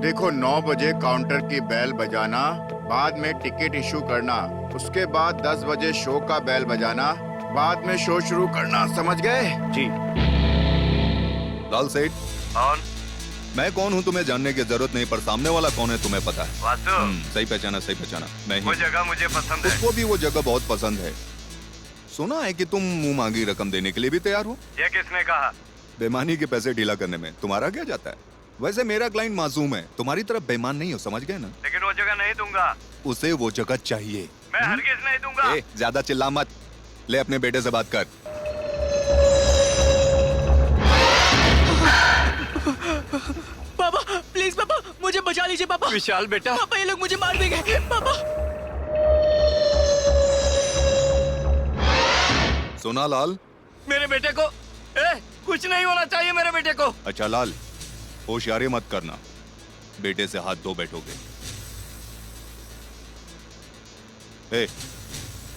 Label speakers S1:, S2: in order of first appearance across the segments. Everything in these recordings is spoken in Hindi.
S1: देखो 9 बजे काउंटर की बेल बजाना, बाद में टिकट इशू करना, उसके बाद 10 बजे शो का बेल बजाना, बाद में शो शुरू करना, समझ गए?
S2: जी।
S3: लाल सेठ,
S2: कौन?
S3: मैं कौन हूँ तुम्हें जानने की जरूरत नहीं, पर सामने वाला कौन है तुम्हें पता है।
S2: वासु,
S3: सही पहचाना, सही पहचाना, मैं ही।
S2: वो जगह मुझे पसंद है।
S3: उसको भी वो जगह बहुत पसंद है। सुना है कि तुम मुंह मांगी रकम देने के लिए भी तैयार हो।
S2: ये किसने कहा?
S3: बेईमानी के पैसे ढीला करने में तुम्हारा क्या जाता है। वैसे मेरा क्लाइंट मासूम है, तुम्हारी तरफ बेईमान नहीं हो, समझ गए ना।
S2: लेकिन वो जगह नहीं दूंगा।
S3: उसे वो जगह चाहिए।
S2: मैं हरगिज नहीं दूंगा।
S3: ज्यादा चिल्ला मत, ले अपने बेटे से बात कर।
S4: पापा प्लीज पापा मुझे बचा लीजिए पापा।
S2: विशाल बेटा,
S4: पापा ये लोग मुझे मार देंगे पापा।
S3: सुना लाल,
S2: मेरे बेटे को कुछ नहीं होना चाहिए मेरे बेटे को।
S3: अच्छा लाल, होशियारी मत करना, बेटे से हाथ धो बैठोगे।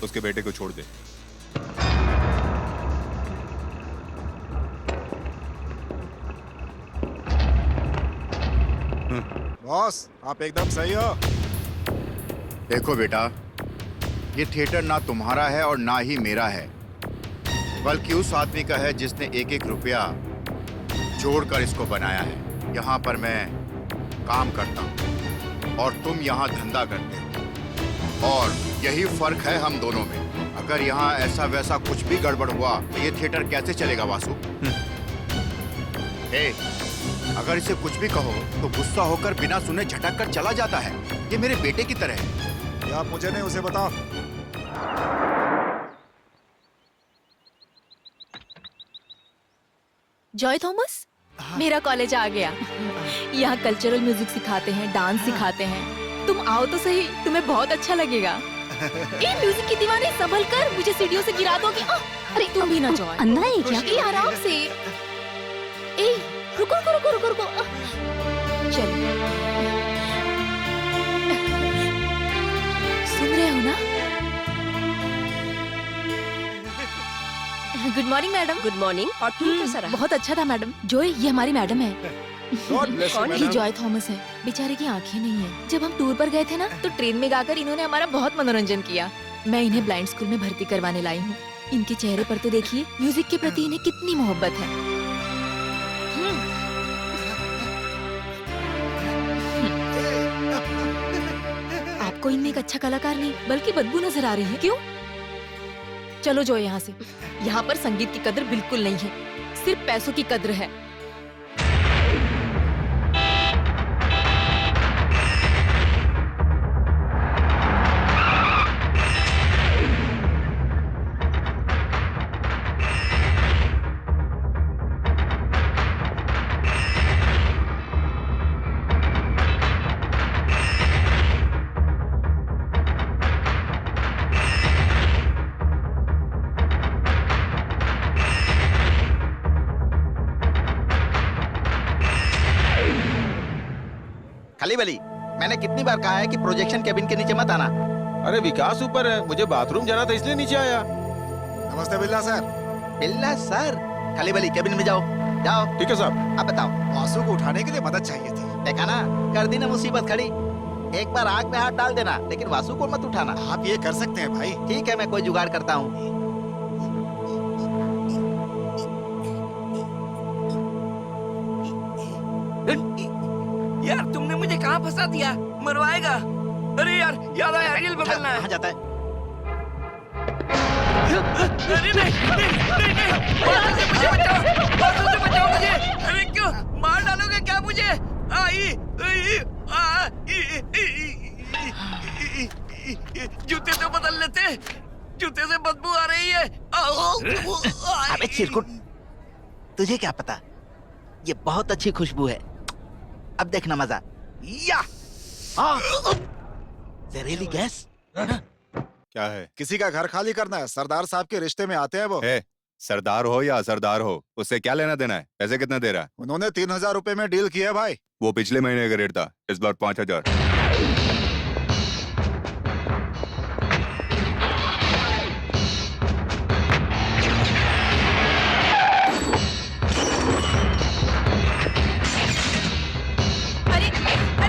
S3: उसके बेटे को छोड़ दे।
S5: बॉस आप एकदम सही हो।
S1: देखो बेटा, ये थिएटर ना तुम्हारा है और ना ही मेरा है, बल्कि उस आदमी का है जिसने एक एक रुपया जोड़कर इसको बनाया है। यहाँ पर मैं काम करता हूँ और तुम यहाँ धंधा करते हो, और यही फर्क है हम दोनों में। अगर यहाँ ऐसा वैसा कुछ भी गड़बड़ हुआ तो ये थिएटर कैसे चलेगा वासु? अगर इसे कुछ भी कहो तो गुस्सा होकर बिना सुने झटक कर चला जाता है। ये मेरे बेटे की तरह है।
S5: ये आप मुझे नहीं उसे बताओ।
S6: जॉय थॉमस, मेरा कॉलेज आ गया। यहाँ कल्चरल म्यूजिक सिखाते हैं, डांस सिखाते हैं। तुम आओ तो सही, तुम्हें बहुत अच्छा लगेगा। ये म्यूजिक की दीवानी संभल कर मुझे सीढ़ियों से गिरा दोगे। अरे तुम भी ना जॉय।
S7: अंधा है क्या?
S6: ये आराम से। ए, रुको रुको रुको रुको रुको। चलो, सुन रहे हो ना? Good morning madam.
S7: Good morning. और तू कैसा रहा?
S6: बहुत अच्छा था मैडम। जॉय, ये हमारी मैडम है।
S5: God bless you,
S6: ये
S5: madam.
S6: जॉय थॉमस है। बेचारे की आंखें नहीं है। जब हम टूर पर गए थे ना, तो ट्रेन में गाकर इन्होंने हमारा बहुत मनोरंजन किया। मैं इन्हें ब्लाइंड स्कूल में भर्ती करवाने लाई हूँ। इनके चेहरे पर तो देखिए म्यूजिक के प्रति इन्हें कितनी मोहब्बत है। आपको इनमें एक अच्छा कलाकार नहीं बल्कि बदबू नजर आ रही है, क्यों? चलो जो यहाँ से। यहाँ पर संगीत की कद्र बिल्कुल नहीं है, सिर्फ पैसों की कद्र है।
S8: खाली बली, मैंने कितनी बार कहा है कि प्रोजेक्शन केबिन के नीचे मत आना।
S9: अरे विकास ऊपर है, मुझे बाथरूम जाना था इसलिए नीचे आया।
S5: नमस्ते बिल्ला सर।
S8: बिल्ला सर, खाली बली केबिन में जाओ जाओ।
S9: ठीक है साहब।
S8: अब बताओ।
S5: वासु को उठाने के लिए मदद चाहिए थी।
S8: देखा ना, कर दी ना मुसीबत खड़ी। एक बार आग में हाथ डाल देना, लेकिन वासु को मत उठाना।
S5: आप ये कर सकते हैं भाई।
S8: ठीक है, मैं कोई जुगाड़ करता हूँ।
S4: यार तुमने मुझे कहाँ फंसा दिया? मरवाएगा। अरे यार याद आया, रील बदलना है।
S8: कहाँ जाता है?
S4: अरे नहीं नहीं नहीं नहीं, बादल से मुझे बचाओ, बादल से बचाओ मुझे। अरे क्यों मार डालोगे क्या मुझे? जूते तो बदल लेते, जूते से बदबू आ रही है।
S8: अबे चिरकुट, तुझे क्या पता, ये बहुत अच्छी खुशबू है। अब देखना मजा। या जहरीली गैस।
S3: क्या है?
S5: किसी का घर खाली करना है, सरदार साहब के रिश्ते में आते हैं वो।
S3: सरदार हो या असरदार हो, उससे क्या लेना देना है? पैसे कितना दे रहा है?
S5: उन्होंने 3000 रुपए में डील किया भाई।
S3: वो पिछले महीने का रेट था, इस बार 5000।
S6: अरे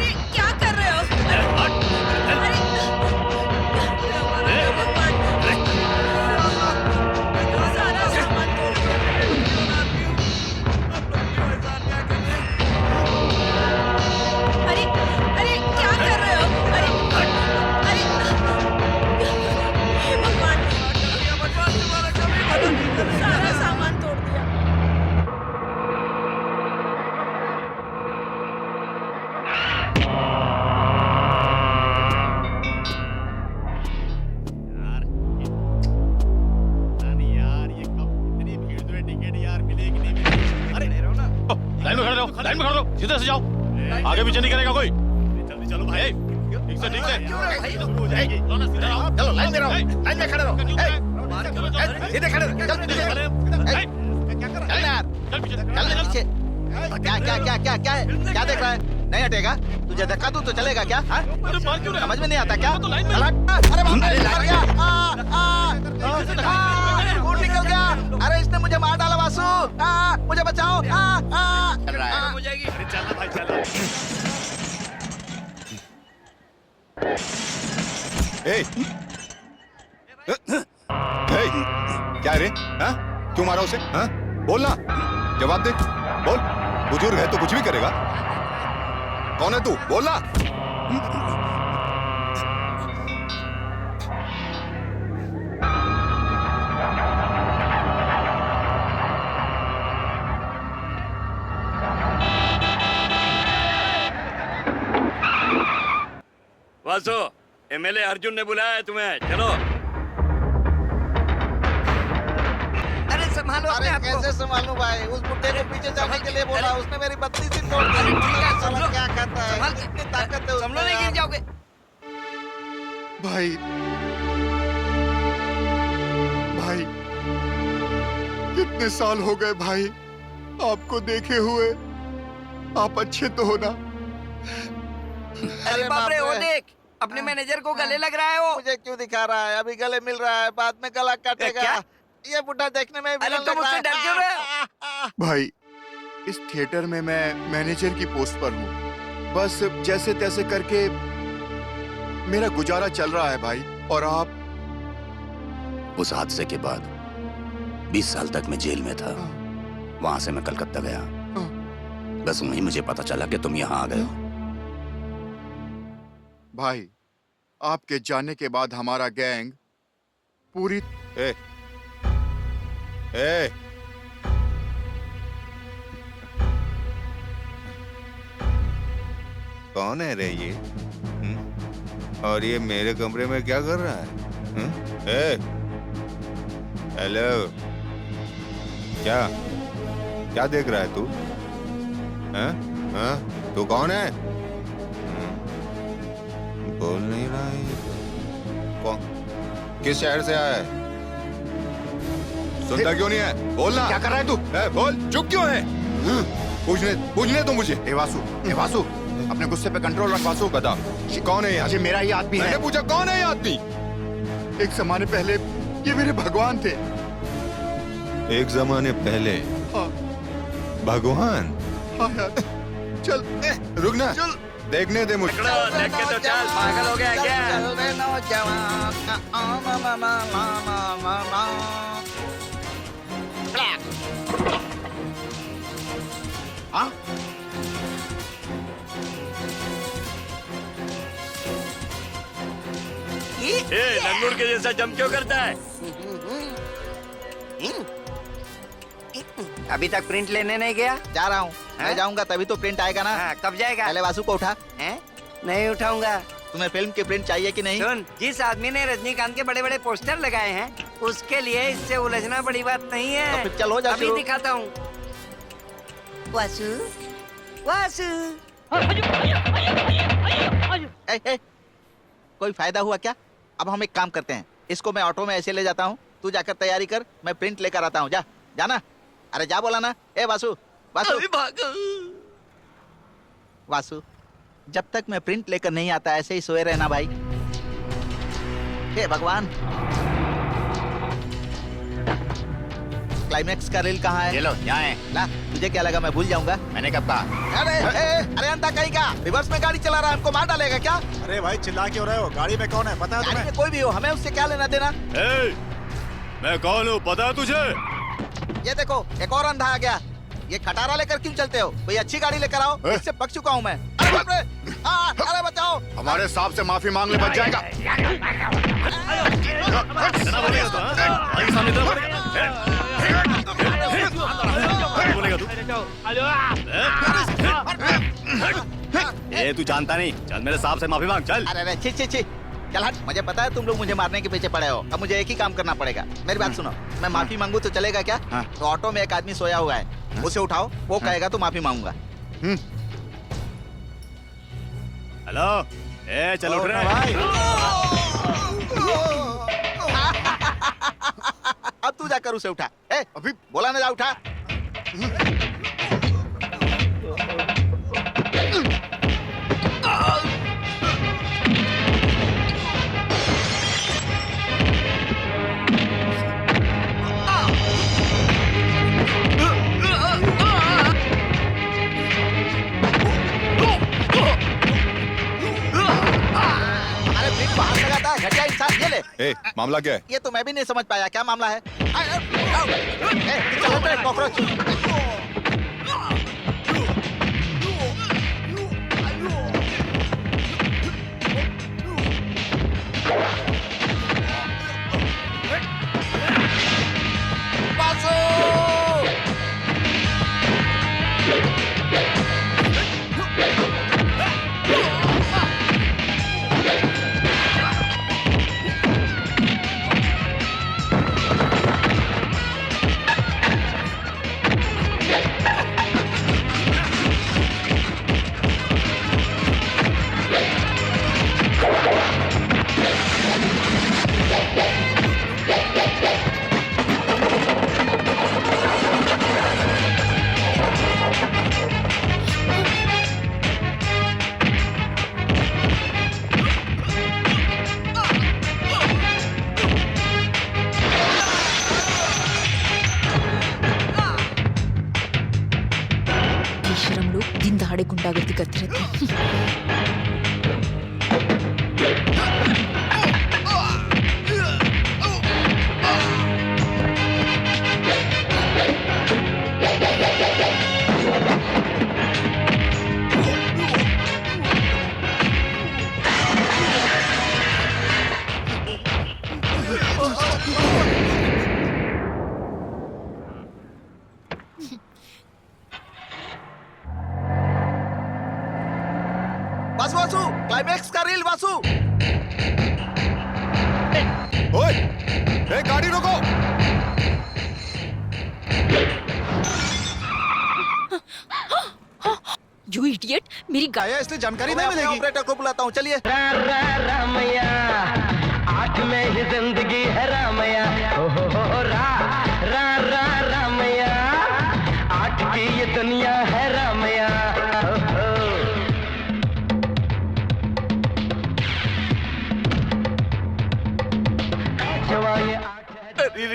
S9: लाइन में खड़े रहो, सीधे से जाओ, आगे पीछे नहीं करेगा कोई। जल्दी चलो भाई, ठीक से ठीक से।
S8: चलो लाइन में रहो, लाइन में खड़े रहो। सीधे खड़े रहो, चल पीछे। चल यार,
S9: चल पीछे।
S8: चल पीछे। क्या देख रहा है? नहीं हटेगा? तुझे धक्का दूं तो चलेगा क्या? हाँ?
S9: अरे मार क्यों रहा है?
S8: समझ में नहीं आता क्या?
S9: तो लाइन में-
S8: अरे बाप रे, लग गया। खून निकल गया। अरे इसने मुझे मार डाला वासु। मुझे बचाओ।
S4: हो जाएगी।
S2: चलना भाई चलना।
S3: ए! ए! क्या रे? हाँ? क्यों मारा उसे? हाँ? बोल ना, जवाब दे। बोल, बुजुर्ग है तो कुछ भी करेगा। कौन है तू? बोल ना।
S4: वासु, एमएलए अर्जुन ने बुलाया है तुम्हें, चलो। अरे संभालो अपने आप को।
S8: कैसे संभालूं भाई? उस बुड्ढे को पीछे जाने के लिए बोला, उसने मेरी बत्ती सी तोड़ दी।
S4: ठीक है,
S8: साला
S4: संभलो।
S8: क्या कहता है?
S4: संभाल।
S8: इतनी ताकत है उसमें
S4: संभलो नहीं गिर
S8: यार।
S4: जाओगे।
S1: भाई भाई कितने साल हो गए भाई आपको देखे हुए। आप अच्छे तो हो ना?
S4: अरे बाप रे, वो देख, अपने मैनेजर को गले लग रहा है वो।
S8: मुझे क्यों दिखा रहा है? अभी गले मिल रहा है, बाद में गला काटेगा।
S4: क्या?
S8: ये बुड्ढा देखने में
S4: अरे
S8: विलन
S4: तुम
S8: लग रहा
S4: उससे
S8: है।
S4: डर क्यों रहे हो?
S1: भाई इस थिएटर में मैं मैनेजर की पोस्ट पर हूँ। बस जैसे तैसे करके मेरा गुजारा चल रहा है भाई। और आप?
S7: उस हादसे के बाद 20 साल तक मैं जेल में था। वहां से मैं कलकत्ता गया। बस वहीं मुझे पता चला कि तुम यहाँ आ गए हो।
S1: भाई आपके जाने के बाद हमारा गैंग पूरी
S3: ए! ए! कौन है रे ये? और ये मेरे कमरे में क्या कर रहा है? ए! हेलो, क्या क्या देख रहा है तू? हाँ? हाँ? तू कौन है? बोल नहीं रहा है ये। कौन? किस शहर से आया है? सुनता क्यों नहीं है? बोलना।
S1: क्या कर रहा है तू?
S3: बोल, चुप क्यों है? पूछने तो मुझे।
S1: ए वासु अपने गुस्से पे कंट्रोल रख वासु।
S3: बता, कौन है
S1: ये
S3: ये?
S1: मेरा ही आदमी
S3: मैंने
S1: है।
S3: पूछा कौन है ये आदमी?
S1: एक जमाने पहले ये मेरे भगवान थे।
S3: एक जमाने पहले
S1: हाँ
S3: भगवान?
S1: हाँ यार चल
S3: रुक ना,
S1: चल।
S3: देखने दे मुझे।
S4: देख के तो चल, पागल हो गया क्या?
S8: चल रे नौजवान।
S1: हाँ
S4: ए, लंगूर के जैसा जम क्यों करता है? अभी तक प्रिंट लेने नहीं गया?
S8: जा रहा हूँ। मैं जाऊंगा तभी तो प्रिंट आएगा ना।
S4: हाँ, कब जाएगा?
S8: पहले वासु को उठा।
S4: हैं? नहीं उठाऊंगा।
S8: तुम्हें फिल्म की प्रिंट चाहिए कि नहीं?
S4: सुन, जिस आदमी ने रजनीकांत के बड़े बड़े पोस्टर लगाए हैं, उसके लिए इससे उलझना बड़ी बात नहीं है।
S8: तो फिर चल हो जा
S4: अभी
S8: शुरू।
S4: दिखाता हूँ। वासु, वासु।
S8: ए, कोई फायदा हुआ क्या? अब हम एक काम करते हैं, इसको मैं ऑटो में ऐसे ले जाता हूँ, तू जाकर तैयारी कर, मैं प्रिंट लेकर आता हूँ। जा जाना। अरे जा बोला ना। ए वासु, वासु,
S4: अभी भागो।
S8: वासु, जब तक मैं प्रिंट लेकर नहीं आता ऐसे ही सोए रहना भाई। हे भगवान, क्लाइमैक्स का रील कहाँ है?
S1: ये लो यहाँ है।
S8: ला, तुझे क्या लगा मैं भूल जाऊंगा?
S1: मैंने कब कहा?
S8: अरे अंधा कहीं का रिवर्स में गाड़ी चला रहा है, हमको मार डालेगा क्या?
S5: अरे भाई चिल्ला क्यों रहे हो? गाड़ी में कौन है पता है
S8: गाड़ी
S5: तुम्हें?
S8: में कोई भी हो, हमें उससे क्या लेना देना?
S9: मैं कौन हूँ पता है तुझे?
S8: ये देखो, एक और अंधा आ गया। ये खटारा लेकर क्यों चलते हो? कोई अच्छी गाड़ी लेकर आओ, इससे पक चुका हूँ मैं। अरे बाप रे! अरे बचाओ!
S1: हमारे सांप से माफी मांग ले, बच जाएगा।
S2: बोलेगा तू?
S7: ए, तू जानता नहीं, चल मेरे साहब से माफी मांग, चल।
S8: अरे छी छी छी, चल हट। मुझे पता है तुम लोग मुझे मारने के पीछे पड़े हो। अब मुझे एक ही काम करना पड़ेगा। मेरी बात सुनो, मैं माफी मांगू तो चलेगा क्या?
S1: हाँ।
S8: तो ऑटो में एक आदमी सोया हुआ है, उसे उठाओ, वो कहेगा तो माफी मांगूंगा।
S9: हेलो ए चल उठ रहे
S5: भाई
S8: अब तू जाकर उसे उठा। ए
S1: अभी
S8: बोला ना, जा उठा। अरे प्रिंट बाहर लगा था, घटिया इंसान। ये ले।
S3: ए, मामला क्या है?
S8: ये तो मैं भी नहीं समझ पाया, क्या मामला है? चलो तेरे कॉकरोच। बासु!
S6: बेशरम लोग दिन दहाड़े गुंडागर्दी करते रहते हैं।
S8: वासु वासु, क्लाइमेक्स का रील वासु।
S3: ओए, ए गाड़ी रोको।
S6: यू इडियट, मेरी गाड़ी।
S5: आया इसलिए जानकारी
S8: मैं
S5: नहीं
S8: अपने
S5: मिलेगी।
S8: ऑपरेटर को बुलाता हूँ, चलिए।
S4: रामैया आँख में ही जिंदगी है रामैया। हो रामैया आँख की ये दुनिया है रामैया।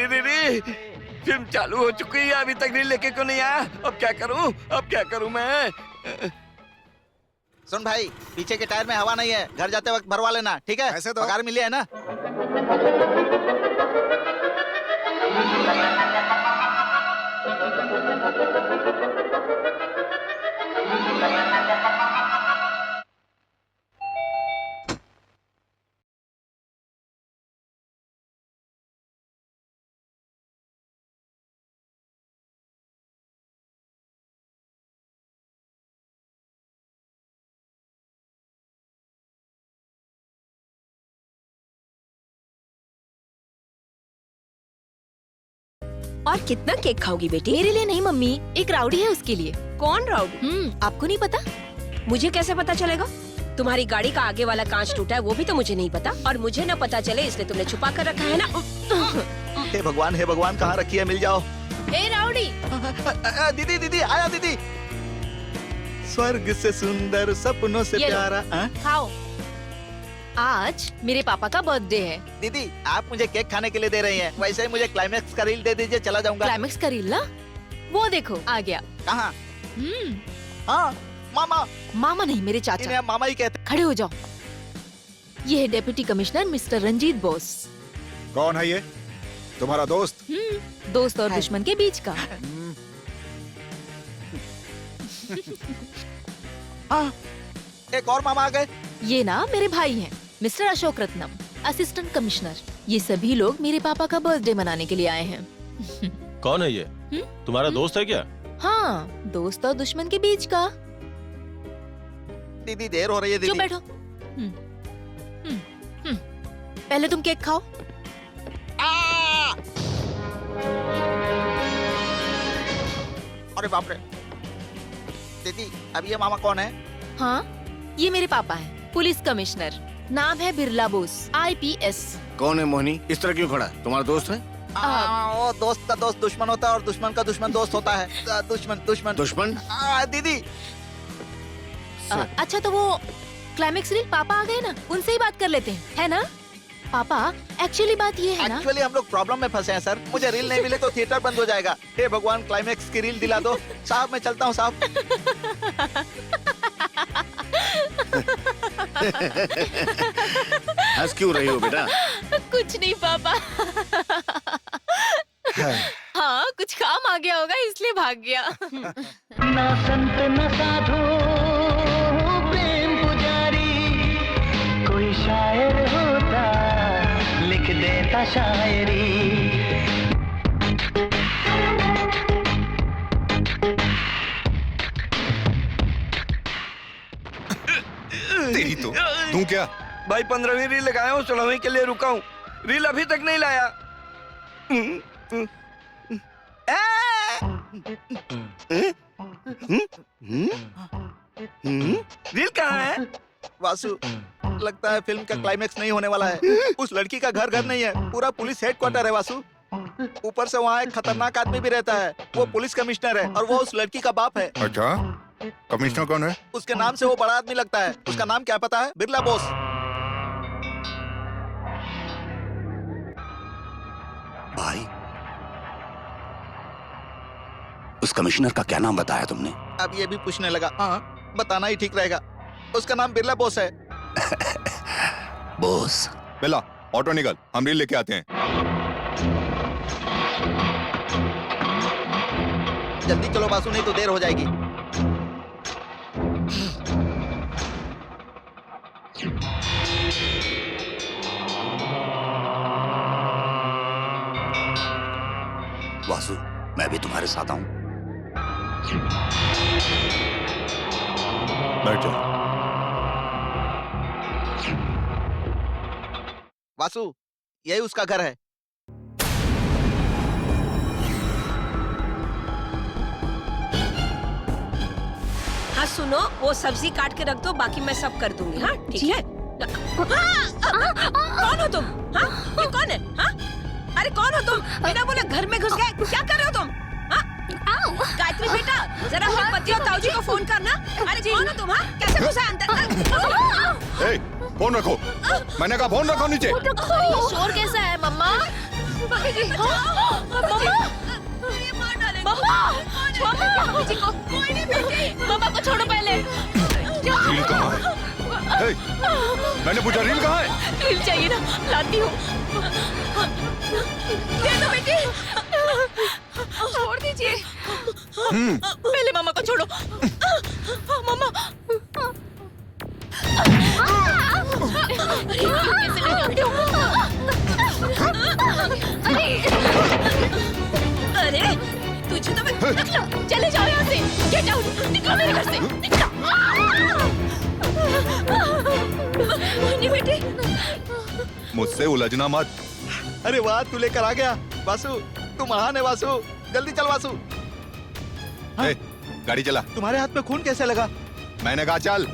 S2: रे फिल्म चालू हो चुकी है, अभी तक रील लेके क्यों नहीं आया? अब क्या करूं मैं?
S8: सुन भाई, पीछे के टायर में हवा नहीं है, घर जाते वक्त भरवा लेना, ठीक है?
S5: ऐसे तो।
S8: पगार मिली है ना?
S10: और कितना केक खाओगी बेटी?
S6: मेरे लिए नहीं मम्मी, एक राउडी है उसके लिए।
S10: कौन राउडी?
S6: आपको नहीं पता?
S10: मुझे कैसे पता चलेगा? तुम्हारी गाड़ी का आगे वाला कांच टूटा है वो भी तो मुझे नहीं पता, और मुझे न पता चले इसलिए तुमने छुपा कर रखा है ना।
S8: हे भगवान, कहाँ रखी है, मिल जाओ।
S6: ए राउडी!
S8: दीदी आया दीदी। स्वर्ग से सुंदर, सपनों से
S6: ये लो।
S8: प्यारा।
S6: खाओ। आज मेरे पापा का बर्थडे है।
S8: दीदी, आप मुझे केक खाने के लिए दे रही हैं, वैसे ही मुझे क्लाइमेक्स का रील दे दीजिए, चला जाऊंगा।
S6: क्लाइमेक्स का रील ना? वो देखो आ गया।
S8: कहाँ? हाँ, मामा।
S6: मामा नहीं, मेरे चाचा।
S8: इन्हें हम मामा ही कहते।
S6: खड़े हो जाओ। ये है deputy commissioner mister Ranjit Bose.
S5: कौन है ये? तुम्हारा दोस्त?
S6: दोस्त और दुश्मन के बीच का।
S8: हाँ, एक और मामा आ गए।
S6: ये ना मेरे भाई हैं, mister Ashok Ratnam, assistant commissioner. ये सभी लोग मेरे पापा का बर्थडे मनाने के लिए आए हैं।
S9: कौन है ये? तुम्हारा दोस्त है क्या?
S6: हाँ, दोस्त और दुश्मन के बीच का।
S8: दीदी देर हो रही है।
S6: चुप
S8: दीदी
S6: बैठो। पहले तुम केक खाओ।
S8: अरे बाप रे, दीदी अब ये मामा कौन है?
S6: हाँ, ये मेरे पापा हैं, पुलिस कमिश्नर। नाम है बिरला बोस, IPS।
S2: कौन है मोहिनी? इस तरह क्यों खड़ा है? तुम्हारा दोस्त है?
S8: वो दोस्त का दोस्त दुश्मन होता है और दुश्मन का दुश्मन दोस्त होता है। दुश्मन दुश्मन
S2: दुश्मन?
S8: दीदी
S6: अच्छा तो वो क्लाइमेक्स रील पापा आ गए ना, उनसे ही बात कर लेते हैं, है ना? पापा एक्चुअली बात ये है ना।
S8: एक्चुअली हम लोग प्रॉब्लम में फंसे हैं सर। मुझे रील नहीं मिले तो थिएटर बंद हो जाएगा। हे भगवान, क्लाइमेक्स की रील दिला दो। साहब मैं चलता हूँ साहब।
S2: हंस क्यों रही हो बेटा?
S6: कुछ नहीं पापा। हाँ, कुछ काम आ गया होगा इसलिए भाग गया।
S4: ना संत न साधु प्रेम पुजारी, कोई शायर होता लिख देता शायरी।
S3: तेरी तो तू क्या?
S2: भाई 15वीं रील लगाया हूँ, 16वीं के लिए रुका हूँ। रील अभी तक नहीं लाया। रील कहाँ है?
S8: वासु, लगता है फिल्म का क्लाइमेक्स नहीं होने वाला है। उस लड़की का घर घर नहीं है, पूरा पुलिस हेडक्वार्टर है वासु। ऊपर से वहाँ एक खतरनाक आदमी भी रहता है, वो पुलिस कमिश्नर है और वो उस लड़की का बाप है।
S3: अच्छा, कमिश्नर कौन है?
S8: उसके नाम से वो बड़ा आदमी लगता है। उसका नाम क्या पता है? बिरला बोस।
S7: भाई, उस कमिश्नर का क्या नाम बताया तुमने?
S8: अब ये भी पूछने लगा। हाँ, बताना ही ठीक रहेगा। उसका नाम बिरला बोस है।
S7: बोस।
S3: बेला, ऑटो निकल, हम रील लेके आते हैं।
S8: जल्दी चलो बासु, नहीं तो देर हो जाएगी।
S7: वासु, मैं भी तुम्हारे साथ आऊं?
S3: बैठ जा।
S8: वासु, यही उसका घर है।
S10: हाँ सुनो, वो सब्जी काट के रख दो, बाकी मैं सब कर दूंगी। हाँ ठीक है। कौन हो तुम? हाँ, ये कौन है? हाँ, अरे कौन हो तुम? बिना बोले घर में घुस गए, क्या कर रहे हो तुम? हाँ? गायत्री बेटा, जरा अपने पति और ताऊ जी को फोन करना। अरे कौन हो तुम? हाँ, कैसे घुसा अंदर?
S3: ए, फोन रखो। मैंने कहा फोन रखो नीचे।
S6: ये शोर कैसा है मम्मा? मम्मा को छोड़ो पहले।
S3: रील कहाँ है? ए, मैंने पूछा रील कहाँ है?
S6: रील चाहिए ना, लाती हूँ। दे दो बेटी, छोड़ दीजिए। पहले मम्मा को छोड़ो। मम्मा कैसे ले जाते हो? अरे तुझे तो मैं निकलो, चले जाओ यहाँ से। गेट आउट, निकलो मेरे घर से, निकलो। बेटी,
S3: मुझसे उलझना मत।
S8: अरे वाह, तू लेकर आ गया। वासु, तू महान है वासु। जल्दी चल वासु। हाँ?
S3: ए, गाड़ी चला।
S8: तुम्हारे हाथ में खून कैसे लगा?
S3: मैंने कहा चल।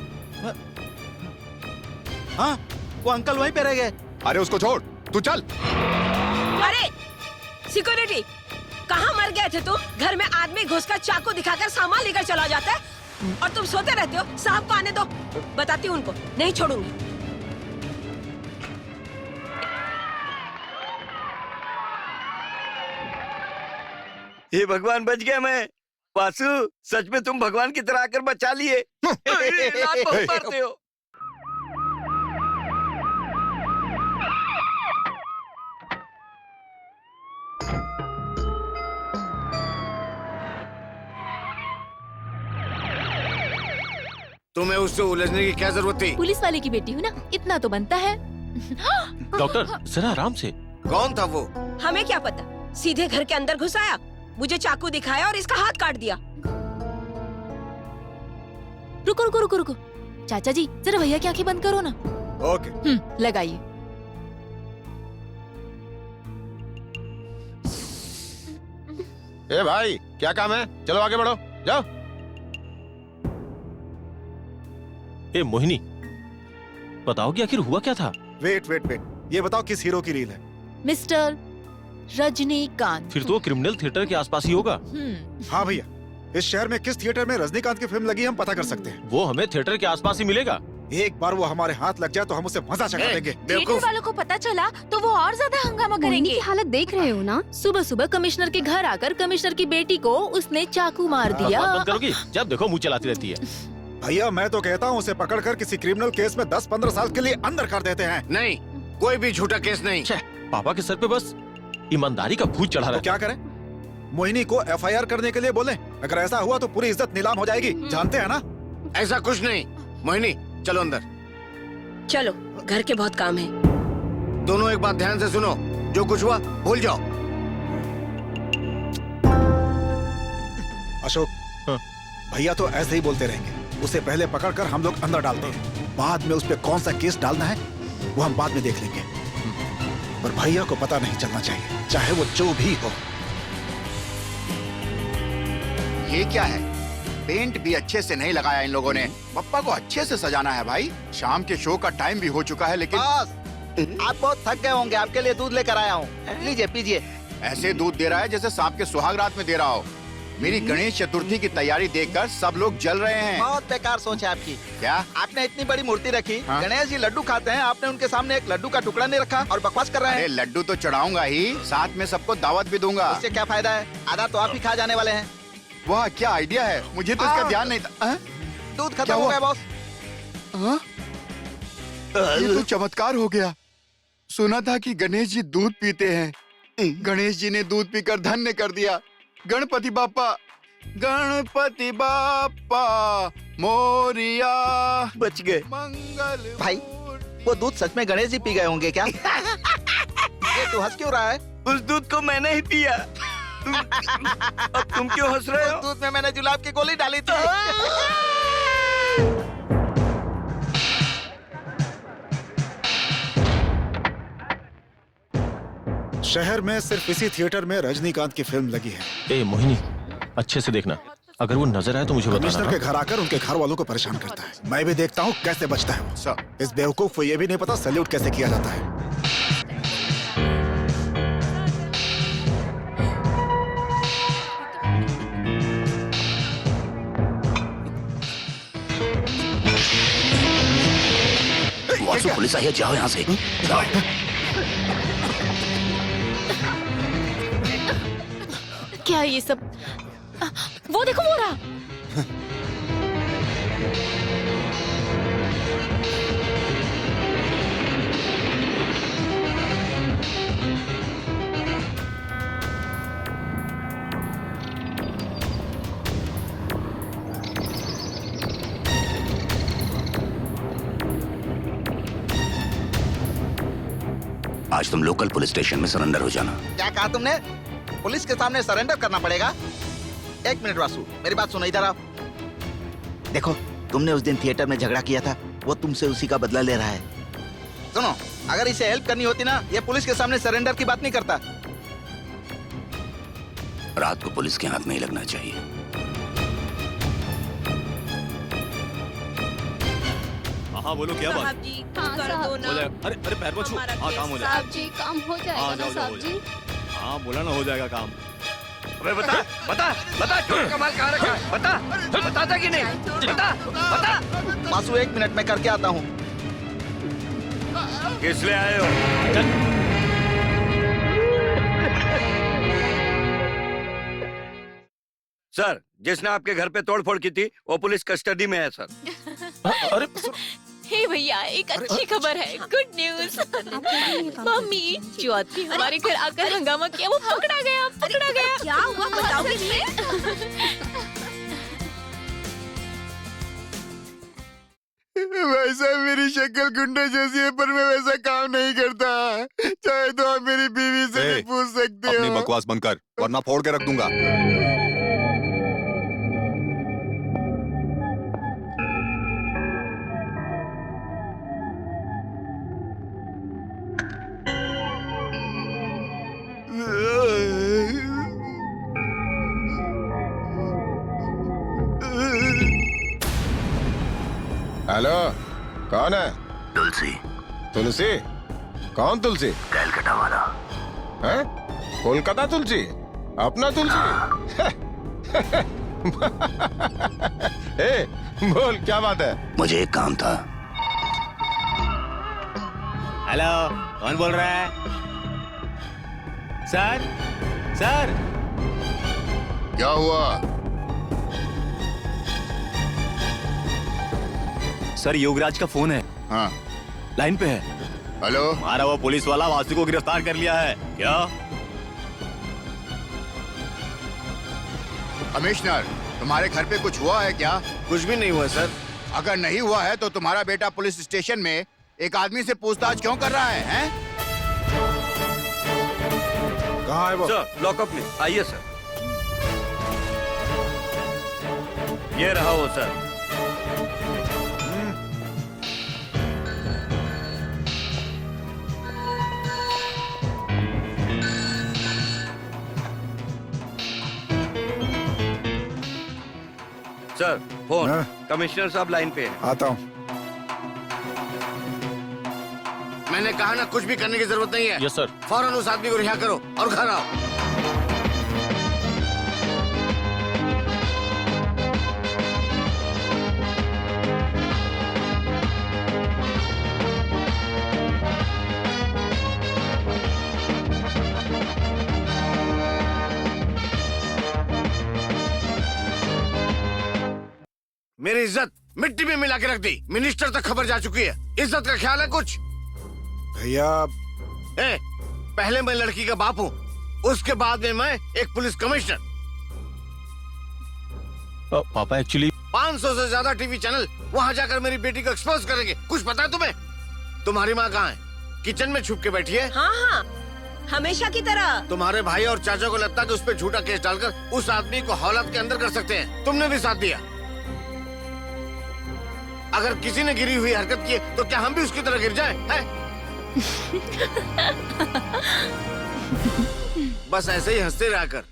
S8: हाँ, वो अंकल वहीं पे रह गए।
S3: अरे उसको छोड़, तू चल।
S10: अरे सिक्योरिटी, कहाँ मर गए थे तुम? घर में आदमी घुसकर चाकू दिखाकर सामान लेकर चला जाता है और तुम सोते रहते हो। साहब को आने दो, बताती हूँ उनको, नहीं छोड़ूंगी।
S2: हे भगवान, बच गया मैं। वासु, सच में तुम भगवान की तरह आकर बचा लिए। लात बहुत मारते हो। तुम्हें उससे उलझने की क्या जरूरत थी?
S6: पुलिस वाले की बेटी हूँ ना, इतना तो बनता है।
S9: डॉक्टर, जरा आराम से।
S2: कौन था वो?
S10: हमें क्या पता, सीधे घर के अंदर घुस आया, मुझे चाकू दिखाया और इसका हाथ काट दिया।
S6: रुको रुको रुको रुको, चाचा जी जरा भैया की आंखें बंद करो ना।
S5: ओके।
S6: लगाइए।
S9: ए भाई, क्या काम है? चलो आगे बढ़ो, जाओ। ए मोहिनी, बताओ कि आखिर हुआ क्या था?
S5: वेट वेट वेट, ये बताओ किस हीरो की रील है?
S6: मिस्टर रजनीकांत।
S9: फिर तो वो क्रिमिनल थिएटर के आसपास ही होगा।
S5: हाँ भैया, इस शहर में किस थिएटर में रजनीकांत की फिल्म लगी हम पता कर सकते हैं।
S9: वो हमें थिएटर के आसपास ही मिलेगा।
S5: एक बार वो हमारे हाथ लग जाए तो हम उसे मजा चखा देंगे।
S6: थिएटर वालों को पता चला तो वो और ज्यादा हंगामा करेंगे।
S11: हालत देख रहे हो ना?
S6: सुबह सुबह कमिश्नर के घर आकर कमिश्नर की बेटी को उसने चाकू मार दिया।
S9: बंद करोगी? जब देखो मुंह चलाती रहती है।
S5: भैया मैं तो कहता हूँ उसे पकड़कर किसी क्रिमिनल केस में 10-15 साल के लिए अंदर कर देते हैं।
S2: नहीं, कोई भी झूठा केस नहीं।
S9: पापा के सर पे बस ईमानदारी का भूत चढ़ा रहा
S5: तो
S9: है।
S5: क्या करें? मोहिनी को FIR करने के लिए बोले। अगर ऐसा हुआ तो पूरी इज्जत नीलाम हो जाएगी, जानते हैं ना?
S2: ऐसा कुछ नहीं। मोहिनी चलो अंदर।
S10: चलो, घर के बहुत काम है।
S2: दोनों एक बात ध्यान से सुनो, जो कुछ हुआ भूल जाओ।
S5: अशोक,
S9: हाँ।
S5: भैया तो ऐसे ही बोलते रहेंगे। उसे पहले पकड़कर हम लोग अंदर डालते हैं, बाद में उस पे कौन सा केस डालना है वो हम बाद में देख लेंगे। पर भैया को पता नहीं चलना चाहिए, चाहे वो जो भी हो।
S1: ये क्या है? पेंट भी अच्छे से नहीं लगाया इन लोगों ने। पप्पा को अच्छे से सजाना है भाई। शाम के शो का टाइम भी हो चुका है, लेकिन
S8: बॉस, आप बहुत थक गए होंगे, आपके लिए दूध लेकर आया हूँ। लीजिए पीजिए।
S1: ऐसे दूध दे रहा है जैसे सांप के सुहाग रात में दे रहा हो। मेरी गणेश चतुर्थी की तैयारी देखकर सब लोग जल रहे हैं।
S8: बहुत बेकार सोच है आपकी।
S1: क्या?
S8: आपने इतनी बड़ी मूर्ति रखी,
S1: हाँ?
S8: गणेश जी लड्डू खाते हैं, आपने उनके सामने एक लड्डू का टुकड़ा नहीं रखा और बकवास कर रहे
S1: अरे
S8: हैं।
S1: लड्डू तो चढ़ाऊंगा ही, साथ में सबको दावत भी दूंगा।
S8: इससे क्या फायदा है? आधा तो आप ही खा जाने वाले हैं।
S1: वाह क्या आइडिया है, मुझे तो इसका ध्यान नहीं था। हाँ?
S8: दूध
S1: क्या
S8: खत्म हो
S1: हुआ?
S8: गया बॉस।
S1: हाँ? ये तो चमत्कार हो गया। सुना था कि गणेश जी दूध पीते हैं, गणेश जी ने दूध पीकर धन्य कर दिया। गणपति बाप्पा, गणपति बाप्पा मोरिया।
S2: बच गए।
S1: मंगल
S8: भाई, वो दूध सच में गणेश जी पी गए होंगे क्या? ये तू हंस क्यों रहा है?
S2: उस दूध को मैंने ही पिया। अब तुम क्यों हंस रहे
S8: उस
S2: हो?
S8: दूध में मैंने जुलाब की गोली डाली थी।
S5: शहर में सिर्फ इसी थिएटर में रजनीकांत की फिल्म लगी है।
S9: ए मोहिनी, अच्छे से देखना, अगर वो नजर आए तो मुझे बताना।
S5: कमिश्नर
S9: हाँ?
S5: के घर आकर उनके घर वालों को परेशान करता है। मैं भी देखता हूँ कैसे बचता है वो।
S1: सर,
S5: इस बेवकूफ को ये भी नहीं पता सैल्यूट कैसे किया जाता है।
S7: वासु, पुलिस आई है, जाओ यहाँ से। जाओ।
S6: क्या है ये सब? वो देखो वो रहा।
S7: आज तुम लोकल पुलिस स्टेशन में सरेंडर हो जाना।
S8: क्या कहा तुमने? पुलिस के सामने सरेंडर करना पड़ेगा? एक मिनट वासु, मेरी बात सुनो, इधर आओ। देखो, तुमने उस दिन थिएटर में झगड़ा किया था, वो तुमसे उसी का बदला ले रहा है। सुनो, अगर इसे हेल्प करनी होती ना, ये पुलिस के सामने सरेंडर की बात नहीं करता।
S7: रात को पुलिस के हाथ नहीं लगना चाहिए।
S9: हाँ बोलो, क्या बात?
S10: साहब जी, कुछ कर दो ना।
S9: हो जाएगा। अरे अरे पैर मत छू।
S10: हमारा
S9: हाँ काम हो
S10: केस
S9: जाएगा।
S11: साहब जी काम हो
S9: हाँ
S11: जाएगा ना
S9: जाओ जाओ
S11: साहब
S9: हो
S11: जी?
S9: जाएगा। हाँ बोला ना हो जाएगा काम।
S2: अबे बता बता बता, चोर का माल कहाँ रखा है? बता, बताता कि नहीं? बता बता।
S8: वासु, एक मिनट में करके आता हूँ।
S2: किस लिए आए हो? सर, जिसने आपके घर पे तोड़फोड़ की थी वो पुलिस कस्टडी में है सर।
S9: अरे
S6: हे भैया, एक अच्छी खबर है, गुड न्यूज। मम्मी, जो आदमी हमारे घर आकर हंगामा किया वो पकड़ा गया, पकड़ा गया।
S10: क्या हुआ बताओगे नहीं?
S1: वैसा मेरी शक्ल गुंडे जैसी है, पर मैं वैसा काम नहीं करता। चाहे तो आप मेरी बीवी से भी पूछ सकते
S3: अपनी
S1: हो।
S3: बकवास बंद कर, वरना फोड़ के रख दूंगा।
S12: हेलो, कौन है?
S7: तुलसी।
S12: तुलसी? कौन तुलसी?
S7: कैलकाटा वाला।
S12: हैं? कोलकाता तुलसी? अपना तुलसी? ए, बोल क्या बात है?
S7: मुझे एक काम था।
S3: हेलो, कौन बोल रहा है? Sir, sir.
S1: क्या हुआ?
S9: सर योगराज का फोन है।
S1: हाँ,
S9: लाइन पे है।
S1: हेलो।
S9: हमारा वो पुलिस वाला वासु को गिरफ्तार कर लिया है। क्या?
S1: कमिश्नर, तुम्हारे घर पे कुछ हुआ है क्या?
S2: कुछ भी नहीं हुआ सर।
S1: अगर नहीं हुआ है तो तुम्हारा बेटा पुलिस स्टेशन में एक आदमी से पूछताछ क्यों कर रहा है, हैं?
S5: कहाँ है वो?
S2: सर लॉकअप में। आइए सर। ये रहा वो सर। Sir phone.
S5: हाँ?
S2: कमिश्नर साहब लाइन पे है।
S5: आता हूँ।
S2: मैंने कहा ना, कुछ भी करने की जरूरत नहीं है।
S9: Yes sir.
S2: फौरन उस आदमी को रिहा करो और घर आओ। मेरी इज्जत मिट्टी में मिला के रख दी। मिनिस्टर तक खबर जा चुकी है। इज्जत का ख्याल है कुछ?
S5: भैया
S2: ए, पहले मैं लड़की का बाप हूँ, उसके बाद में मैं एक पुलिस कमिश्नर।
S9: पापा एक्चुअली
S2: 500 से ज्यादा टीवी चैनल वहाँ जाकर मेरी बेटी को एक्सपोज करेंगे। कुछ पता है तुम्हें? तुम्हारी माँ कहाँ है? किचन में छुप के बैठी है।
S10: हाँ हाँ, हमेशा की तरह।
S2: तुम्हारे भाई और चाचा को लगता है कि उस पर झूठा केस डालकर उस आदमी को हौलत के अंदर कर सकते हैं। तुमने भी साथ दिया। अगर किसी ने गिरी हुई हरकत की तो क्या हम भी उसकी तरह गिर जाएं? हैं? बस ऐसे ही हंसते रहा कर।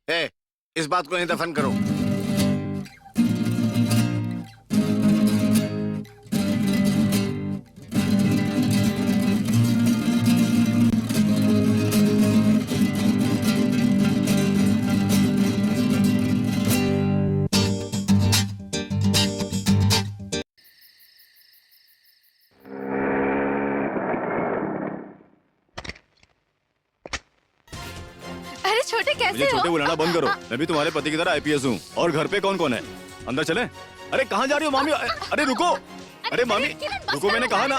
S2: ए, इस बात को नहीं दफन करो।
S6: अरे छोटे
S9: मुझे
S6: कैसे
S9: छोटे
S6: हो?
S9: बुलाना बंद करो। मैं भी तुम्हारे पति की तरह आईपीएस हूँ। और घर पे कौन कौन है? अंदर चले? अरे कहाँ जा रही हो मामी? अरे रुको। अरे मामी रुको, मैंने कहा ना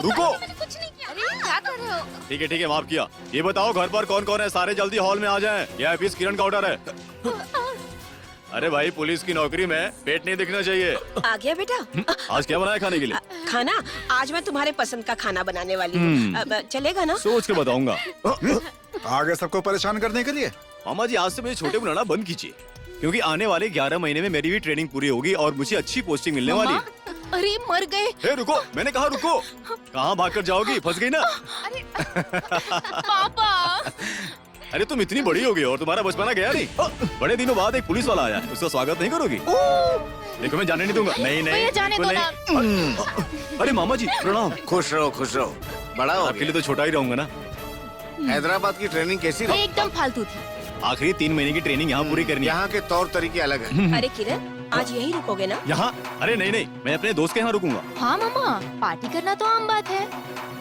S9: रुको।
S6: कुछ नहीं किया। अरे क्या कर रहे हो?
S9: ठीक है माफ किया। ये बताओ घर पर कौन कौन है? सारे जल्दी हॉल में आ जाएं। ये आईपीएस किरण का ऑर्डर है। अरे भाई, पुलिस की नौकरी में पेट नहीं दिखना चाहिए।
S10: आ गया बेटा।
S9: आज क्या बनाया खाने के लिए?
S10: खाना आज मैं तुम्हारे पसंद का खाना बनाने वाली हूँ। अब चलेगा ना?
S9: सोच के बताऊंगा।
S5: आगे सबको परेशान करने के लिए।
S9: मामा जी, आज से मुझे छोटे बुलाना बंद कीजिए, क्योंकि आने वाले 11 महीने में मेरी भी ट्रेनिंग पूरी होगी और मुझे अच्छी पोस्टिंग मिलने वाली है।
S6: अरे मर गए।
S9: ए, रुको, मैंने कहा रुको। कहाँ भागकर जाओगी? फंस गई ना?
S6: अरे पापा।
S9: अरे तुम इतनी बड़ी हो गई और तुम्हारा बचपना गया नहीं। बड़े दिनों बाद एक पुलिस वाला आया है, उसका स्वागत नहीं करोगी? देखो मैं जाने नहीं दूंगा। नहीं
S6: भैया जाने दो ना।
S9: नहीं। अरे मामा जी प्रणाम।
S2: खुश रहो खुश रहो। बड़ा हो
S9: आपके लिए तो छोटा ही रहूंगा ना।
S2: हैदराबाद की ट्रेनिंग कैसी रही?
S6: एकदम फालतू थी।
S9: आखिरी 3 महीने की ट्रेनिंग यहाँ पूरी करनी है।
S2: यहाँ के तौर तरीके अलग हैं।
S10: अरे किरण, आज यहीं रुकोगे ना?
S9: यहाँ? अरे नहीं, मैं अपने दोस्त के यहाँ रुकूंगा।
S6: हाँ मामा, पार्टी करना तो आम बात है।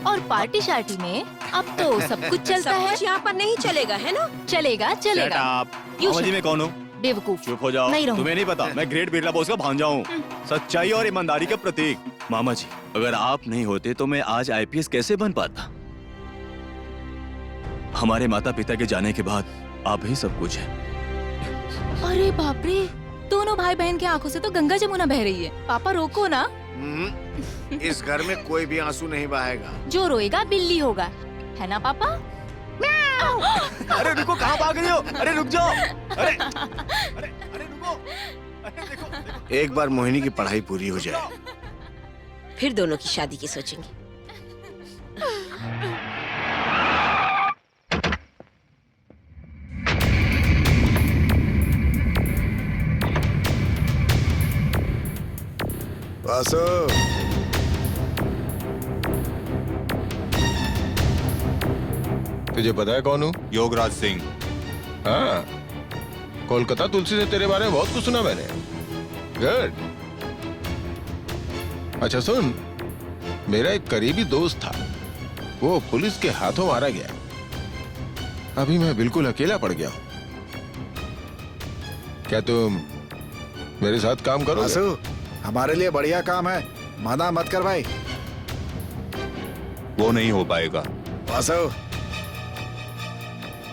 S6: और पार्टी शार्टी में अब तो सब कुछ चलता
S10: सब
S6: है।
S10: कुछ यहाँ पर नहीं चलेगा, है ना?
S6: चलेगा चलेगा।
S9: मामा जी मैं कौन हूँ?
S6: बेवकूफ।
S9: चुप हो जाओ।
S6: नहीं रहूंगा।
S9: तुम्हें नहीं पता, मैं ग्रेट बिरला बॉस का भांजा हूँ, सच्चाई और ईमानदारी का प्रतीक। मामा जी, अगर आप नहीं होते तो मैं आज आईपीएस कैसे बन पाता? हमारे माता पिता के जाने के बाद आप ही सब कुछ है।
S6: अरे बाप रे, दोनों भाई बहन की आंखों से तो गंगा जमुना बह रही है। पापा रोको ना।
S2: इस घर में कोई भी आंसू नहीं बहाएगा।
S6: जो रोएगा बिल्ली होगा, है ना पापा?
S9: अरे रुको, कहाँ भाग रही हो? अरे रुक जाओ। अरे रुको। अरे देखो।
S2: एक बार मोहिनी की पढ़ाई पूरी हो जाए,
S10: फिर दोनों की शादी की सोचेंगे।
S5: वासु,
S12: तुझे पता है कौन हूँ?
S3: योगराज सिंह।
S12: हाँ, कोलकाता तुलसी से तेरे बारे में बहुत कुछ सुना मैंने। गुड। अच्छा सुन, मेरा एक करीबी दोस्त था, वो पुलिस के हाथों मारा गया। अभी मैं बिल्कुल अकेला पड़ गया हूँ। क्या तुम मेरे साथ काम करोगे?
S5: वासु, हमारे लिए बढ़िया काम है, मना मत कर भाई।
S3: वो नहीं हो पाएगा।
S5: वासु,